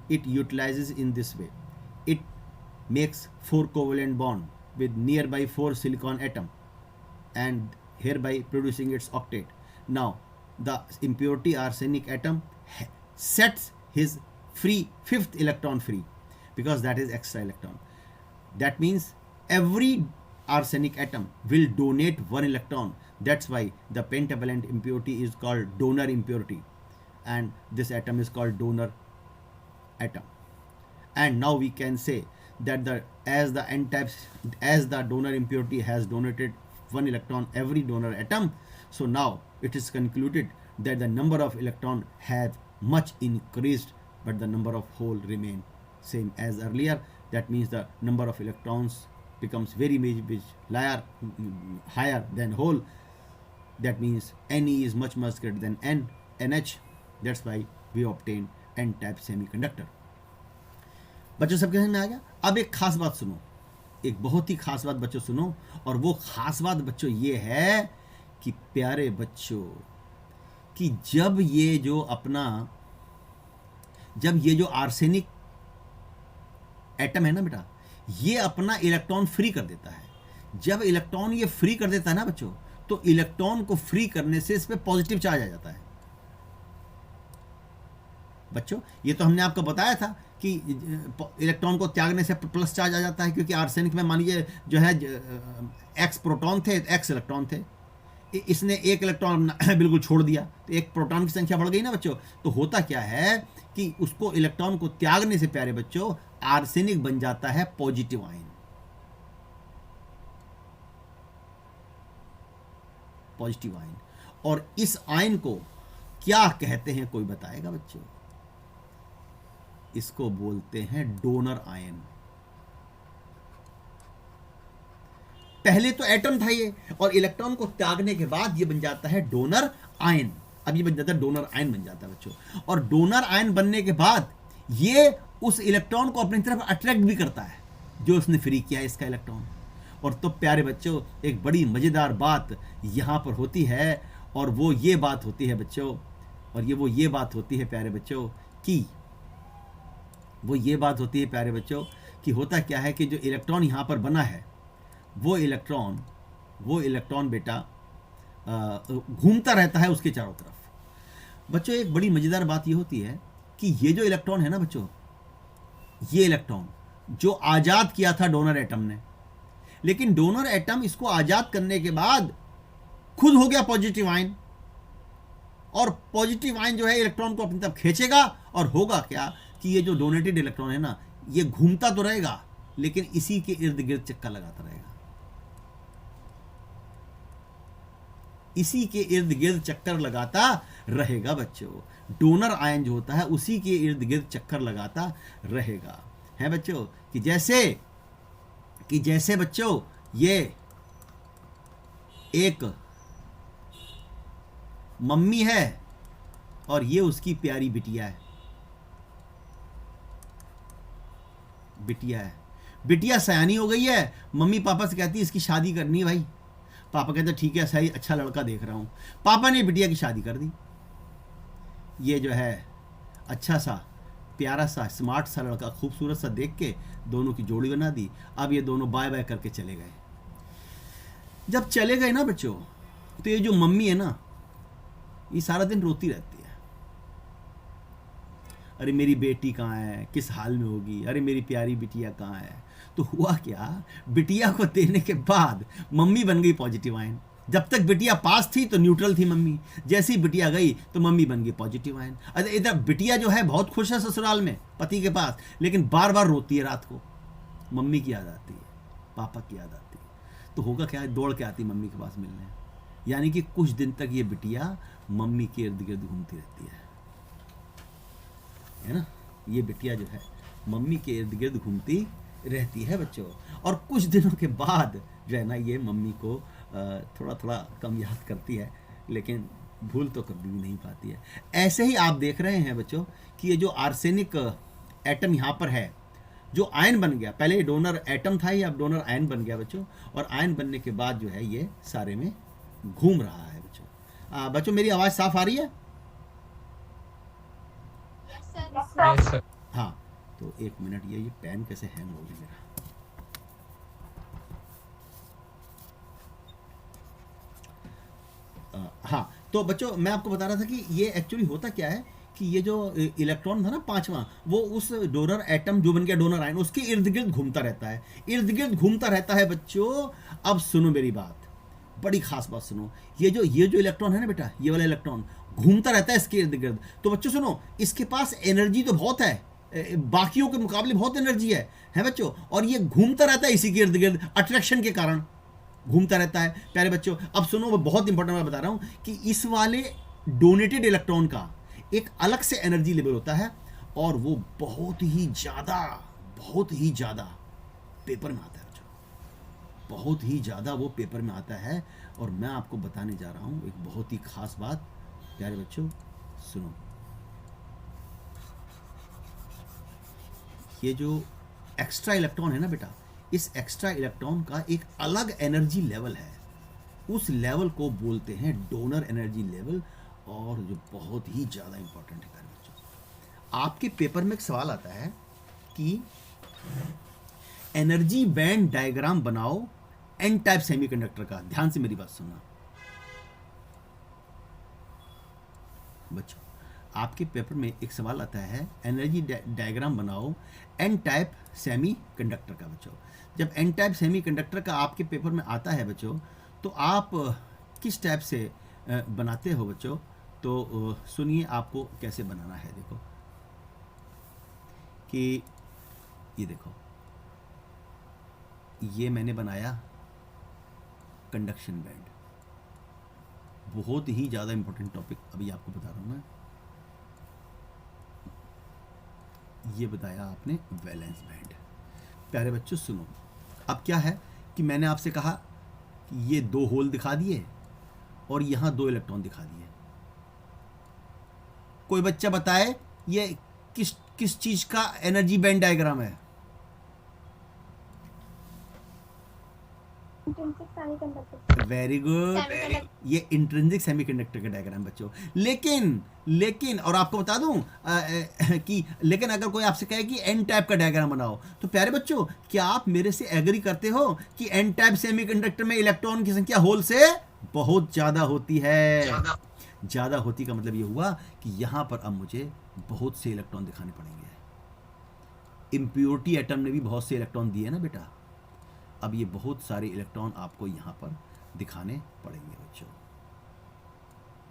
it utilizes in this way. It makes 4 covalent bond with nearby 4 silicon atom and hereby producing its octet. Now the impurity arsenic atom sets his free 5th electron free, because that is extra electron. That means every arsenic atom will donate 1 electron. That's why the pentavalent impurity is called donor impurity, and this atom is called donor atom. And now we can say that as the donor impurity has donated one electron every donor atom, so now it is concluded that the number of electron have much increased, but the number of hole remain same as earlier. That means the number of electrons becomes very much higher than hole. That means Ne is much greater than NH. That's why we obtain N type semiconductor. बच्चों सबके समझ में आ गया? अब एक खास बात सुनो, एक बहुत ही खास बात बच्चों सुनो, और वो खास बात बच्चों ये है कि प्यारे बच्चों, कि जब ये जो आर्सेनिक एटम है ना बेटा, ये अपना इलेक्ट्रॉन फ्री कर देता है. जब इलेक्ट्रॉन ये फ्री कर देता है ना बच्चों, तो इलेक्ट्रॉन को फ्री करने से इस पे पॉजिटिव चार्ज आ जाता है. बच्चों ये तो हमने आपको बताया था कि इलेक्ट्रॉन को त्यागने से प्लस चार्ज आ जाता है, क्योंकि आर्सेनिक में मान लीजिए जो है एक्स प्रोटॉन थे, एक्स इलेक्ट्रॉन थे, इसने एक इलेक्ट्रॉन बिल्कुल छोड़ दिया, तो एक प्रोटॉन की संख्या बढ़ गई ना बच्चों. तो होता क्या है कि उसको इलेक्ट्रॉन को त्यागने से प्यारे बच्चों आर्सेनिक बन जाता है पॉजिटिव आयन. Positive ion. और इस आयन को क्या कहते हैं, कोई बताएगा बच्चों? इसको बोलते हैं डोनर आयन. पहले तो एटम था ये, और इलेक्ट्रॉन को त्यागने के बाद ये बन जाता है डोनर आयन. अब ये बन जाता है डोनर आयन बन जाता है बच्चों. और डोनर आयन बनने के बाद ये उस इलेक्ट्रॉन को अपनी तरफ अट्रैक्ट भी करता है जो उसने फ्री किया है इसका इलेक्ट्रॉन. और तो प्यारे बच्चों एक बड़ी मजेदार बात यहां पर होती है, और वो ये बात होती है बच्चों, और ये बात होती है प्यारे बच्चों कि होता क्या है कि जो इलेक्ट्रॉन यहां पर बना है वो इलेक्ट्रॉन बेटा घूमता रहता है उसके चारों तरफ. बच्चों एक बड़ी मजेदार बात ये होती है कि ये जो इलेक्ट्रॉन है ना बच्चों, ये इलेक्ट्रॉन जो आजाद किया था डोनर एटम ने, लेकिन डोनर एटम इसको आजाद करने के बाद खुद हो गया पॉजिटिव आयन. और पॉजिटिव आयन जो है इलेक्ट्रॉन को अपनी तरफ खींचेगा, और होगा क्या कि ये जो डोनेटेड इलेक्ट्रॉन है ना, ये घूमता तो रहेगा लेकिन इसी के इर्द गिर्द चक्कर लगाता रहेगा. इसी के इर्द गिर्द चक्कर लगाता रहेगा बच्चों. डोनर आयन जो होता है उसी के इर्द गिर्द चक्कर लगाता रहेगा. है बच्चों कि जैसे बच्चों ये एक मम्मी है और ये उसकी प्यारी बिटिया है. बिटिया सयानी हो गई है, मम्मी पापा से कहती है इसकी शादी करनी है भाई. पापा कहते ठीक है, सही अच्छा लड़का देख रहा हूं. पापा ने बिटिया की शादी कर दी. ये जो है अच्छा सा प्यारा सा स्मार्ट सा लड़का खूबसूरत सा देख के दोनों की जोड़ी बना दी. अब ये दोनों बाय बाय करके चले गए. जब चले गए ना बच्चों, तो ये जो मम्मी है ना, ये सारा दिन रोती रहती है. अरे मेरी बेटी कहाँ है, किस हाल में होगी, अरे मेरी प्यारी बिटिया कहाँ है. तो हुआ क्या, बिटिया को देने के बाद मम्मी बन गई पॉजिटिव आयन. जब तक बिटिया पास थी तो न्यूट्रल थी मम्मी, जैसे ही बिटिया गई तो मम्मी बन गई पॉजिटिव आयन. अरे इधर बिटिया जो है बहुत खुश है ससुराल में पति के पास, लेकिन बार बार रोती है रात को. मम्मी की याद आती है, पापा की याद आती है. तो होगा क्या, दौड़ के आती मम्मी के पास मिलने. यानी कि कुछ दिन तक ये बिटिया मम्मी के इर्द गिर्द घूमती रहती है ना. ये बिटिया जो है मम्मी के इर्द गिर्द घूमती रहती है बच्चों. और कुछ दिनों के बाद जो है ना, ये मम्मी को थोड़ा थोड़ा कम याद करती है, लेकिन भूल तो कभी भी नहीं पाती है. ऐसे ही आप देख रहे हैं बच्चों कि ये जो आर्सेनिक एटम यहाँ पर है, जो आयन बन गया, पहले डोनर एटम था, ये अब डोनर आयन बन गया बच्चों. और आयन बनने के बाद जो है ये सारे में घूम रहा है बच्चों. बच्चों मेरी आवाज़ साफ आ रही है? Yes, sir. हाँ, तो एक मिनट, ये पेन कैसे हैंग हो गया मेरा. हाँ, तो बच्चों मैं आपको बता रहा था कि ये एक्चुअली होता क्या है कि ये जो इलेक्ट्रॉन था ना पांचवा, वो उस डोनर एटम जो बन गया डोनर आयन, उसके इर्द गिर्द घूमता रहता है बच्चों. अब सुनो मेरी बात, बड़ी खास बात सुनो. ये जो इलेक्ट्रॉन है ना बेटा, ये वाला इलेक्ट्रॉन घूमता रहता है इसके इर्द गिर्द. तो बच्चों सुनो, इसके पास एनर्जी तो बहुत है, बाकियों के मुकाबले बहुत एनर्जी है बच्चों, और ये घूमता रहता है इसी के इर्द गिर्द, अट्रैक्शन के कारण घूमता रहता है। प्यारे बच्चों अब सुनो, मैं बहुत इंपॉर्टेंट बात बता रहा हूं कि इस वाले डोनेटेड इलेक्ट्रॉन का एक अलग से एनर्जी लेवल होता है, और वो बहुत ही ज़्यादा पेपर में आता है बच्चों, बहुत ही ज़्यादा वो पेपर में आता है। और मैं आपको बताने जा रहा हूं एक बहुत ही खास बात। प्यारे बच्चों सुनो, ये जो एक्स्ट्रा इलेक्ट्रॉन है ना बेटा, इस एक्स्ट्रा इलेक्ट्रॉन का एक अलग एनर्जी लेवल है, उस लेवल को बोलते हैं डोनर एनर्जी लेवल, और जो बहुत ही ज़्यादा इंपॉर्टेंट है प्यारे बच्चों। आपके पेपर में एक सवाल आता है कि एनर्जी बैंड डायग्राम बनाओ एन टाइप सेमीकंडक्टर का। ध्यान से मेरी बात सुनना बच्चों, आपके पेपर में एक सवाल आता है एनर्जी डायग्राम बनाओ एन टाइप सेमीकंडक्टर का। बच्चों जब एन टाइप सेमीकंडक्टर का आपके पेपर में आता है बच्चों, तो आप किस टाइप से बनाते हो बच्चों? तो सुनिए आपको कैसे बनाना है। देखो कि ये देखो, ये मैंने बनाया कंडक्शन बैंड, बहुत ही ज़्यादा इंपॉर्टेंट टॉपिक अभी आपको बता रहा हूँ मैं। ये बताया आपने वैलेंस बैंड। प्यारे बच्चों सुनो, अब क्या है कि मैंने आपसे कहा कि ये 2 होल दिखा दिए और यहाँ 2 इलेक्ट्रॉन दिखा दिए। कोई बच्चा बताए ये किस चीज का एनर्जी बैंड डायग्राम है? वेरी गुड, ये इंट्रिंसिक सेमीकंडक्टर का डायग्राम बच्चों। लेकिन और आपको बता दूं कि लेकिन अगर कोई आपसे कहे कि एन टाइप का डायग्राम बनाओ, तो प्यारे बच्चों क्या आप मेरे से एग्री करते हो कि एन टाइप सेमीकंडक्टर में इलेक्ट्रॉन की संख्या होल से बहुत ज्यादा होती है? ज्यादा होती का मतलब ये हुआ कि यहां पर अब मुझे बहुत से इलेक्ट्रॉन दिखाने पड़ेंगे। इम्प्योरिटी एटम ने भी बहुत से इलेक्ट्रॉन दिए ना बेटा, अब ये बहुत सारे इलेक्ट्रॉन आपको यहां पर दिखाने पड़ेंगे बच्चों।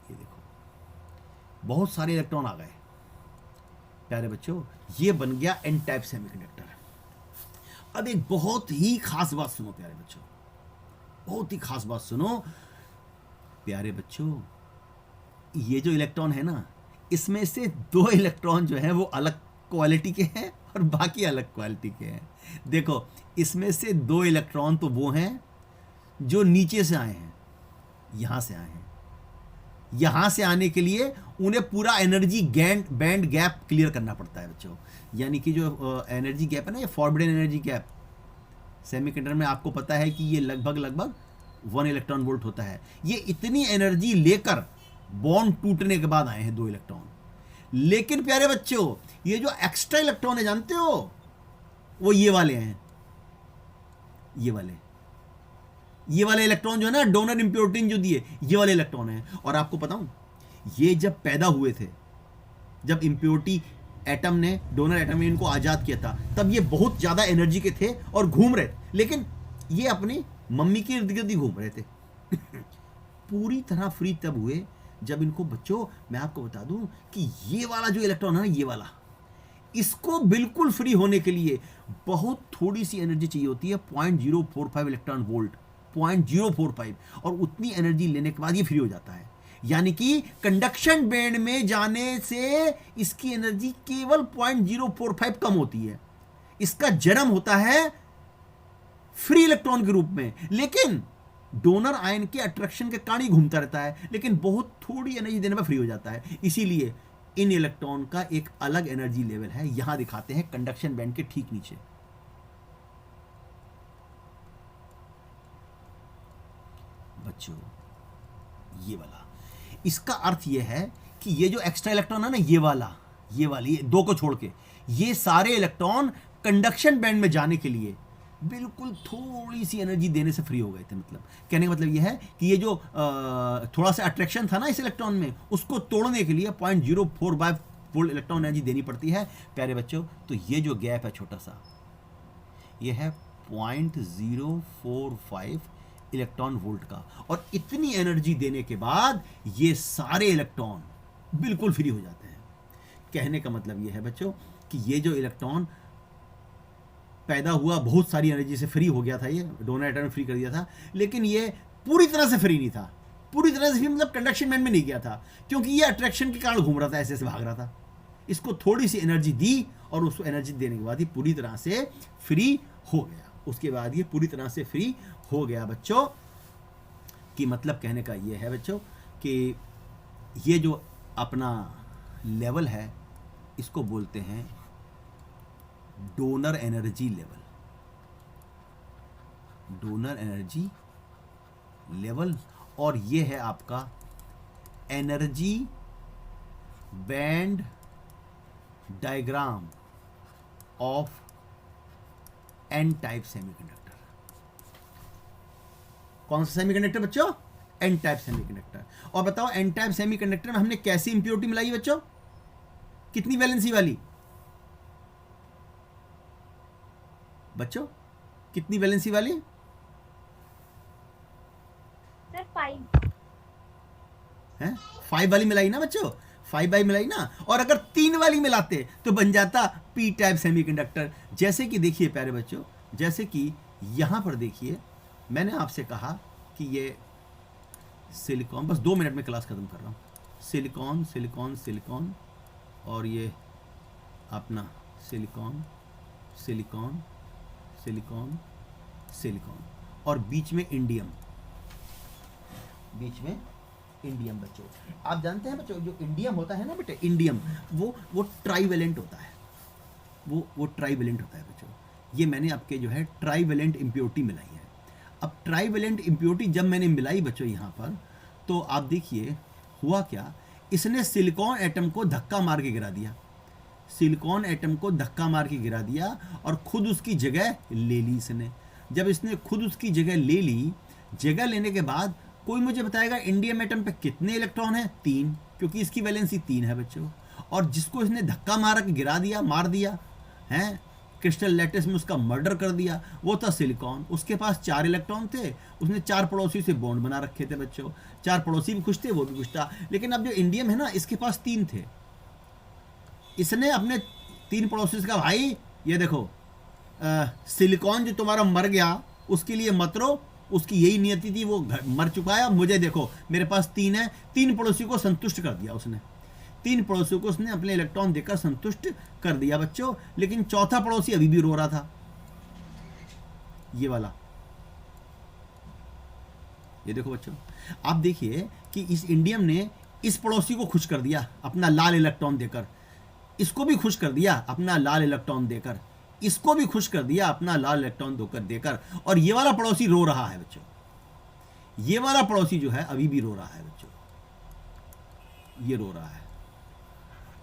ये देखो बहुत सारे इलेक्ट्रॉन आ गए प्यारे बच्चों, ये बन गया एन टाइप सेमीकंडक्टर। अब एक बहुत ही खास बात सुनो प्यारे बच्चों, बहुत ही खास बात सुनो प्यारे बच्चों। ये जो इलेक्ट्रॉन है ना, इसमें से 2 इलेक्ट्रॉन जो है वो अलग क्वालिटी के हैं और बाकी अलग क्वालिटी के हैं। देखो इसमें से 2 इलेक्ट्रॉन तो वो हैं जो नीचे से आए हैं, यहां से आए हैं। यहां से आने के लिए उन्हें पूरा एनर्जी बैंड गैप क्लियर करना पड़ता है बच्चों। यानी कि जो एनर्जी गैप है ना, ये फॉरबिडन एनर्जी गैप सेमीकंडक्टर में आपको पता है कि ये लगभग 1 इलेक्ट्रॉन वोल्ट होता है। ये इतनी एनर्जी लेकर बॉन्ड टूटने के बाद आए हैं 2 इलेक्ट्रॉन। लेकिन प्यारे बच्चों ये जो एक्स्ट्रा इलेक्ट्रॉन है जानते हो, वो ये वाले हैं, ये वाले इलेक्ट्रॉन जो है ना, डोनर इम्प्योरिटी जो दिए, ये वाले इलेक्ट्रॉन हैं। और आपको बताऊं, ये जब पैदा हुए थे, जब इम्प्योरिटी एटम ने, डोनर एटम ने इनको आजाद किया था, तब ये बहुत ज्यादा एनर्जी के थे और घूम रहे थे, लेकिन ये अपनी मम्मी के इर्द गिर्द ही घूम रहे थे। पूरी तरह फ्री तब हुए जब इनको बच्चों, मैं आपको बता दूं कि ये वाला जो इलेक्ट्रॉन है ना, ये वाला, इसको बिल्कुल फ्री होने के लिए बहुत थोड़ी सी एनर्जी चाहिए होती है, 0.045 इलेक्ट्रॉन वोल्ट, 0.045, और उतनी एनर्जी लेने के बाद ये फ्री हो जाता है। यानी कि कंडक्शन बैंड में जाने से इसकी एनर्जी केवल 0.045 कम होती है। इसका जन्म होता है फ्री इलेक्ट्रॉन के रूप में, लेकिन डोनर आयन के अट्रैक्शन के कारण ही घूमता रहता है, लेकिन बहुत थोड़ी एनर्जी देने पर फ्री हो जाता है। इसीलिए इन इलेक्ट्रॉन का एक अलग एनर्जी लेवल है, यहां दिखाते हैं कंडक्शन बैंड के ठीक नीचे। बच्चों ये वाला, इसका अर्थ यह है कि ये जो एक्स्ट्रा इलेक्ट्रॉन है ना, ये वाली 2 को छोड़ के ये सारे इलेक्ट्रॉन कंडक्शन बैंड में जाने के लिए बिल्कुल थोड़ी सी एनर्जी देने से फ्री हो गए थे। मतलब कहने का मतलब यह है कि ये जो थोड़ा सा अट्रैक्शन था ना इस इलेक्ट्रॉन में, उसको तोड़ने के लिए 0.045 वोल्ट इलेक्ट्रॉन एनर्जी देनी पड़ती है प्यारे बच्चों। तो ये जो गैप है छोटा सा, ये है 0.045 इलेक्ट्रॉन वोल्ट का, और इतनी एनर्जी देने के बाद ये सारे इलेक्ट्रॉन बिल्कुल फ्री हो जाते हैं। कहने का मतलब यह है बच्चों कि ये जो इलेक्ट्रॉन पैदा हुआ बहुत सारी एनर्जी से फ्री हो गया था, ये डोनर एटम ने फ्री कर दिया था, लेकिन ये पूरी तरह से फ्री नहीं था, पूरी तरह से फ्री मतलब कंडक्शन बैंड में नहीं गया था, क्योंकि ये अट्रैक्शन के कारण घूम रहा था, ऐसे ऐसे भाग रहा था। इसको थोड़ी सी एनर्जी दी और उसको एनर्जी देने के बाद ये पूरी तरह से फ्री हो गया। उसके बाद ये पूरी तरह से फ्री हो गया बच्चों। कि मतलब कहने का ये है बच्चों कि ये जो अपना लेवल है इसको बोलते हैं donor energy level, donor energy level. और ये है आपका energy band diagram of N type semiconductor. कौन सा सेमीकंडक्टर बच्चों? N type semiconductor. और बताओ एन टाइप सेमीकंडक्टर में हमने कैसी इंप्योरिटी मिलाई बच्चों? कितनी वैलेंसी वाली बच्चों? कितनी वैलेंसी वाली? सर 5 है 5 वाली मिलाई ना बच्चों, 5 वाली मिलाई ना। और अगर 3 वाली मिलाते तो बन जाता पी टाइप सेमीकंडक्टर। जैसे कि देखिए प्यारे बच्चों, जैसे कि यहां पर देखिए मैंने आपसे कहा कि ये सिलिकॉन, बस 2 मिनट में क्लास खत्म कर रहा हूं। सिलिकॉन सिलिकॉन सिलिकॉन और ये अपना सिलिकॉन सिलिकॉन सिलिकॉन सिलिकॉन और बीच में इंडियम, बीच में इंडियम बच्चों। आप जानते हैं बच्चों जो इंडियम होता है ना बेटे, इंडियम वो ट्राईवेलेंट होता है, वो ट्राईवेलेंट होता है बच्चों। ये मैंने आपके जो है ट्राईवेलेंट इम्प्योरिटी मिलाई है। अब ट्राईवेलेंट इम्प्योरिटी जब मैंने मिलाई बच्चों यहाँ पर, तो आप देखिए हुआ क्या, इसने सिलिकॉन एटम को धक्का मार के गिरा दिया, सिलिकॉन एटम को धक्का मार के गिरा दिया और खुद उसकी जगह ले ली इसने। जब इसने खुद उसकी जगह ले ली, जगह लेने के बाद कोई मुझे बताएगा इंडियम एटम पे कितने इलेक्ट्रॉन हैं? 3, क्योंकि इसकी वैलेंसी 3 है बच्चों। और जिसको इसने धक्का मार के गिरा दिया, मार दिया है, क्रिस्टल लैटिस में उसका मर्डर कर दिया, वो था सिलिकॉन। उसके पास 4 इलेक्ट्रॉन थे, उसने 4 पड़ोसी से बॉन्ड बना रखे थे बच्चों। 4 पड़ोसी भी खुश थे, वो भी खुश था। लेकिन अब जो इंडियम है ना, इसके पास 3 थे। इसने अपने 3 पड़ोसी से कहा भाई ये देखो सिलिकॉन जो तुम्हारा मर गया उसके लिए मत रो, उसकी यही नियति थी, वो मर चुका है। मुझे देखो मेरे पास 3 है। 3 पड़ोसियों को संतुष्ट कर दिया उसने, 3 पड़ोसियों को उसने अपने इलेक्ट्रॉन देकर संतुष्ट कर दिया बच्चों। लेकिन चौथा पड़ोसी अभी भी रो रहा था, ये वाला। ये देखो बच्चों, आप देखिए कि इस इंडियम ने इस पड़ोसी को खुश कर दिया अपना लाल इलेक्ट्रॉन देकर, इसको भी खुश कर दिया अपना लाल इलेक्ट्रॉन देकर, इसको भी खुश कर दिया अपना लाल इलेक्ट्रॉन देकर। और ये वाला पड़ोसी रो रहा है बच्चों, ये वाला पड़ोसी जो है अभी भी रो रहा है बच्चों, ये रो रहा है,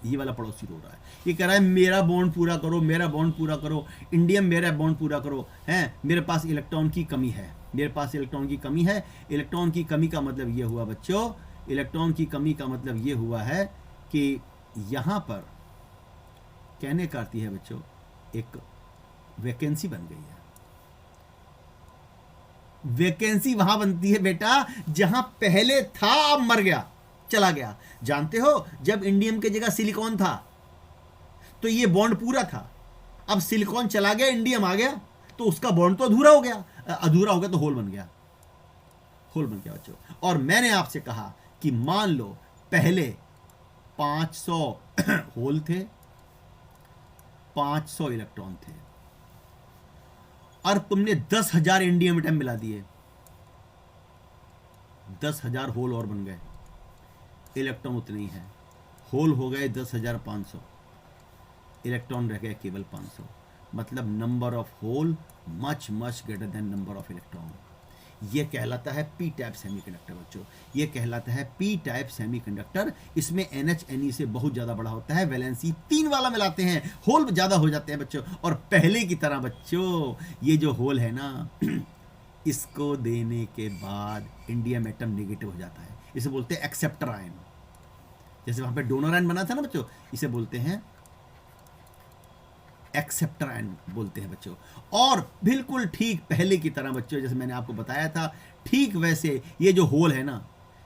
ये वाला पड़ोसी रो रहा है। ये कह रहा है मेरा बॉन्ड पूरा करो, मेरा बॉन्ड पूरा करो, इंडियम मेरा बॉन्ड पूरा करो, हैं मेरे पास इलेक्ट्रॉन की कमी है, मेरे पास इलेक्ट्रॉन की कमी है। इलेक्ट्रॉन की कमी का मतलब ये हुआ बच्चों, इलेक्ट्रॉन की कमी का मतलब ये हुआ है कि यहां पर कहने का अर्थ है बच्चों एक वैकेंसी बन गई है। वैकेंसी वहां बनती है बेटा जहां पहले था अब मर गया, चला गया। जानते हो जब इंडियम की जगह सिलिकॉन था तो ये बॉन्ड पूरा था, अब सिलिकॉन चला गया, इंडियम आ गया, तो उसका बॉन्ड तो अधूरा हो गया, अधूरा हो गया तो होल बन गया, होल बन गया बच्चों। और मैंने आपसे कहा कि मान लो पहले 500 होल थे, 500 इलेक्ट्रॉन थे, और तुमने 10,000 इंडियम एटम मिला दिए, 10,000 होल और बन गए, इलेक्ट्रॉन उतने ही हैं, होल हो गए 10,500, इलेक्ट्रॉन रह गए केवल 500। मतलब number of hole much much greater than number of electron. ये कहलाता है पी टाइप सेमीकंडक्टर बच्चों, ये कहलाता है पी टाइप सेमीकंडक्टर। इसमें NH Ne से बहुत ज़्यादा बड़ा होता है, वैलेंसी 3 वाला मिलाते हैं, होल ज़्यादा हो जाते हैं बच्चों। और पहले की तरह बच्चों ये जो होल है ना इसको देने के बाद इंडियम एटम नेगेटिव हो जाता है, इसे बोलते हैं एक्सेप्टर आयन। जैसे वहाँ पे डोनर आयन बना था ना बच्चों, इसे बोलते हैं एक्सेप्टर आयन बोलते हैं बच्चों। और बिल्कुल ठीक पहले की तरह बच्चों, जैसे मैंने आपको बताया था, ठीक वैसे ये जो होल है ना,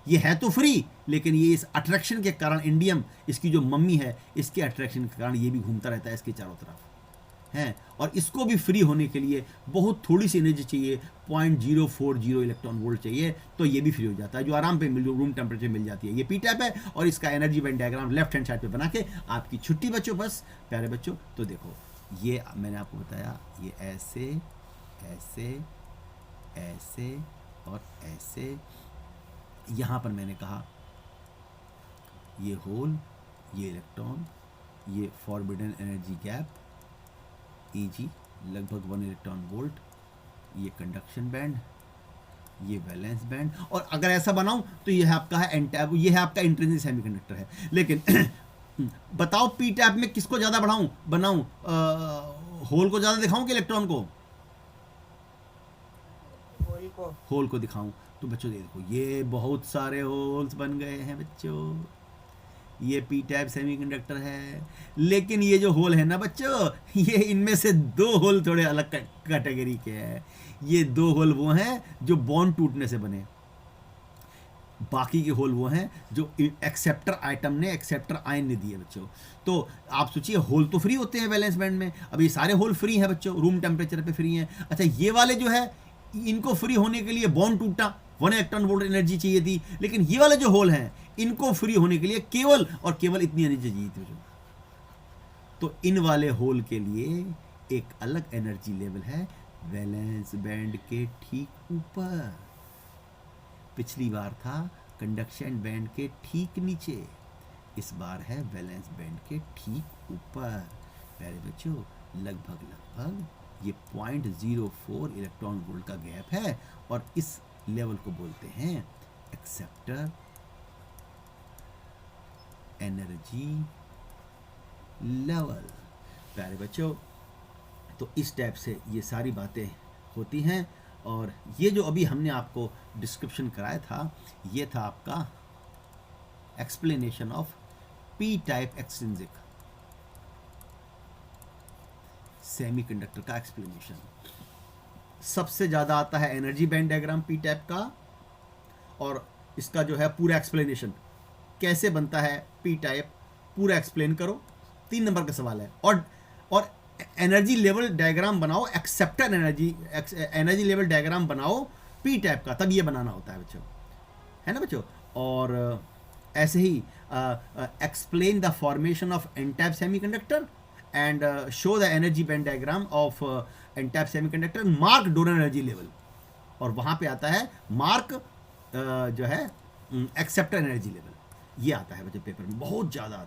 ये है तो फ्री, लेकिन ये इस अट्रैक्शन के कारण, इंडियम इसकी जो मम्मी है, इसके अट्रैक्शन के कारण ये भी घूमता रहता है इसके चारों तरफ हैं। और इसको भी फ्री होने के लिए बहुत थोड़ी सी एनर्जी चाहिए, 0.040 इलेक्ट्रॉन वोल्ट चाहिए, तो ये भी फ्री हो जाता है, जो आराम पे रूम टेम्परेचर मिल जाती है। ये पी टाइप है और इसका energy band diagram left hand side पे बना के आपकी छुट्टी बच्चों, बस प्यारे बच्चों। तो देखो ये मैंने आपको बताया, ये ऐसे ऐसे ऐसे और ऐसे, यहाँ पर मैंने कहा ये होल, ये इलेक्ट्रॉन, ये फॉरबिडन एनर्जी गैप Eg लगभग 1 इलेक्ट्रॉन वोल्ट, ये कंडक्शन बैंड, ये वैलेंस बैंड। और अगर ऐसा बनाऊं तो ये आपका है एन टैप, ये है आपका इंट्रिंसिक सेमीकंडक्टर है। लेकिन बताओ पी टैप में किसको ज़्यादा बनाऊं, होल को ज़्यादा दिखाऊं कि इलेक्ट्रॉन को? होल को दिखाऊं। तो बच्चों देखो ये बहुत सारे होल्स बन गए हैं बच्चों, ये पी टाइप सेमीकंडक्टर है। लेकिन ये जो होल है ना बच्चों, ये इनमें से 2 होल थोड़े अलग कैटेगरी के हैं। ये 2 होल वो हैं जो बॉन्ड टूटने से बने, बाकी के होल वो हैं जो एक्सेप्टर आइटम ने, एक्सेप्टर आयन ने दिए बच्चों। तो आप सोचिए होल तो फ्री होते हैं वैलेंस बैंड में, अब ये सारे होल फ्री हैं बच्चों, रूम टेम्परेचर पे फ्री हैं। अच्छा ये वाले जो है, इनको फ्री होने के लिए बॉन्ड टूटा, 1 इलेक्ट्रॉन वोल्ट एनर्जी चाहिए थी। लेकिन ये वाले जो होल हैं, इनको फ्री होने के लिए केवल और केवल इतनी एनर्जी चाहिए थी। तो इन वाले होल के लिए एक अलग एनर्जी लेवल है, वैलेंस बैंड के ठीक ऊपर। पिछली बार था कंडक्शन बैंड के ठीक नीचे, इस बार है वैलेंस बैंड के ठीक ऊपर। प्यारे बच्चों लगभग ये 0.04 इलेक्ट्रॉन वोल्ट का गैप है, और इस लेवल को बोलते हैं एक्सेप्टर एनर्जी लेवल। प्यारे बच्चों तो इस टाइप से ये सारी बातें होती हैं। और ये जो अभी हमने आपको डिस्क्रिप्शन कराया था, ये था आपका explanation of P type extrinsic semiconductor का एक्सप्लेनेशन। सबसे ज़्यादा आता है energy band diagram P type का, और इसका जो है पूरा एक्सप्लेनेशन कैसे बनता है पी टाइप, पूरा एक्सप्लेन करो। 3 नंबर का सवाल है। और एनर्जी लेवल डायग्राम बनाओ, एक्सेप्टर एनर्जी लेवल डायग्राम बनाओ पी टाइप का, तब ये बनाना होता है बच्चों, है ना बच्चों। और ऐसे ही explain the formation of N type semiconductor and show the energy band diagram of n-type semiconductor, mark donor energy level। और वहाँ पे आता है मार्क जो है एक्सेप्टर एनर्जी लेवल, ये आता है बच्चे पेपर में बहुत ज़्यादा।